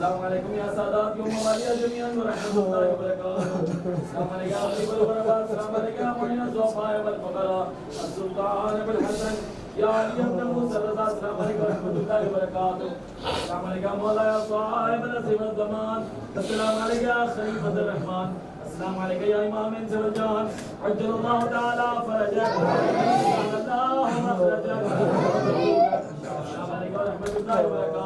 السلام علیکم یا سادات یوم والیہ جميعا ورحمۃ اللہ وبرکاتہ. السلام علیکم یا غریب الغرباء. السلام علیکم یا معین الضعفاء والفقراء. السلطان ابو الحسن یا علی بن موسی رضا. السلام علیکم ورحمۃ اللہ وبرکاتہ. السلام علیکم مولا یا صاحب نصیب الزمان. السلام علیکم یا خلیفۃ الرحمن. السلام علیکم یا امام انس والجان. عجل اللہ تعالی فرجک اللہ مخرجک. السلام علیکم ورحمۃ اللہ وبرکاتہ.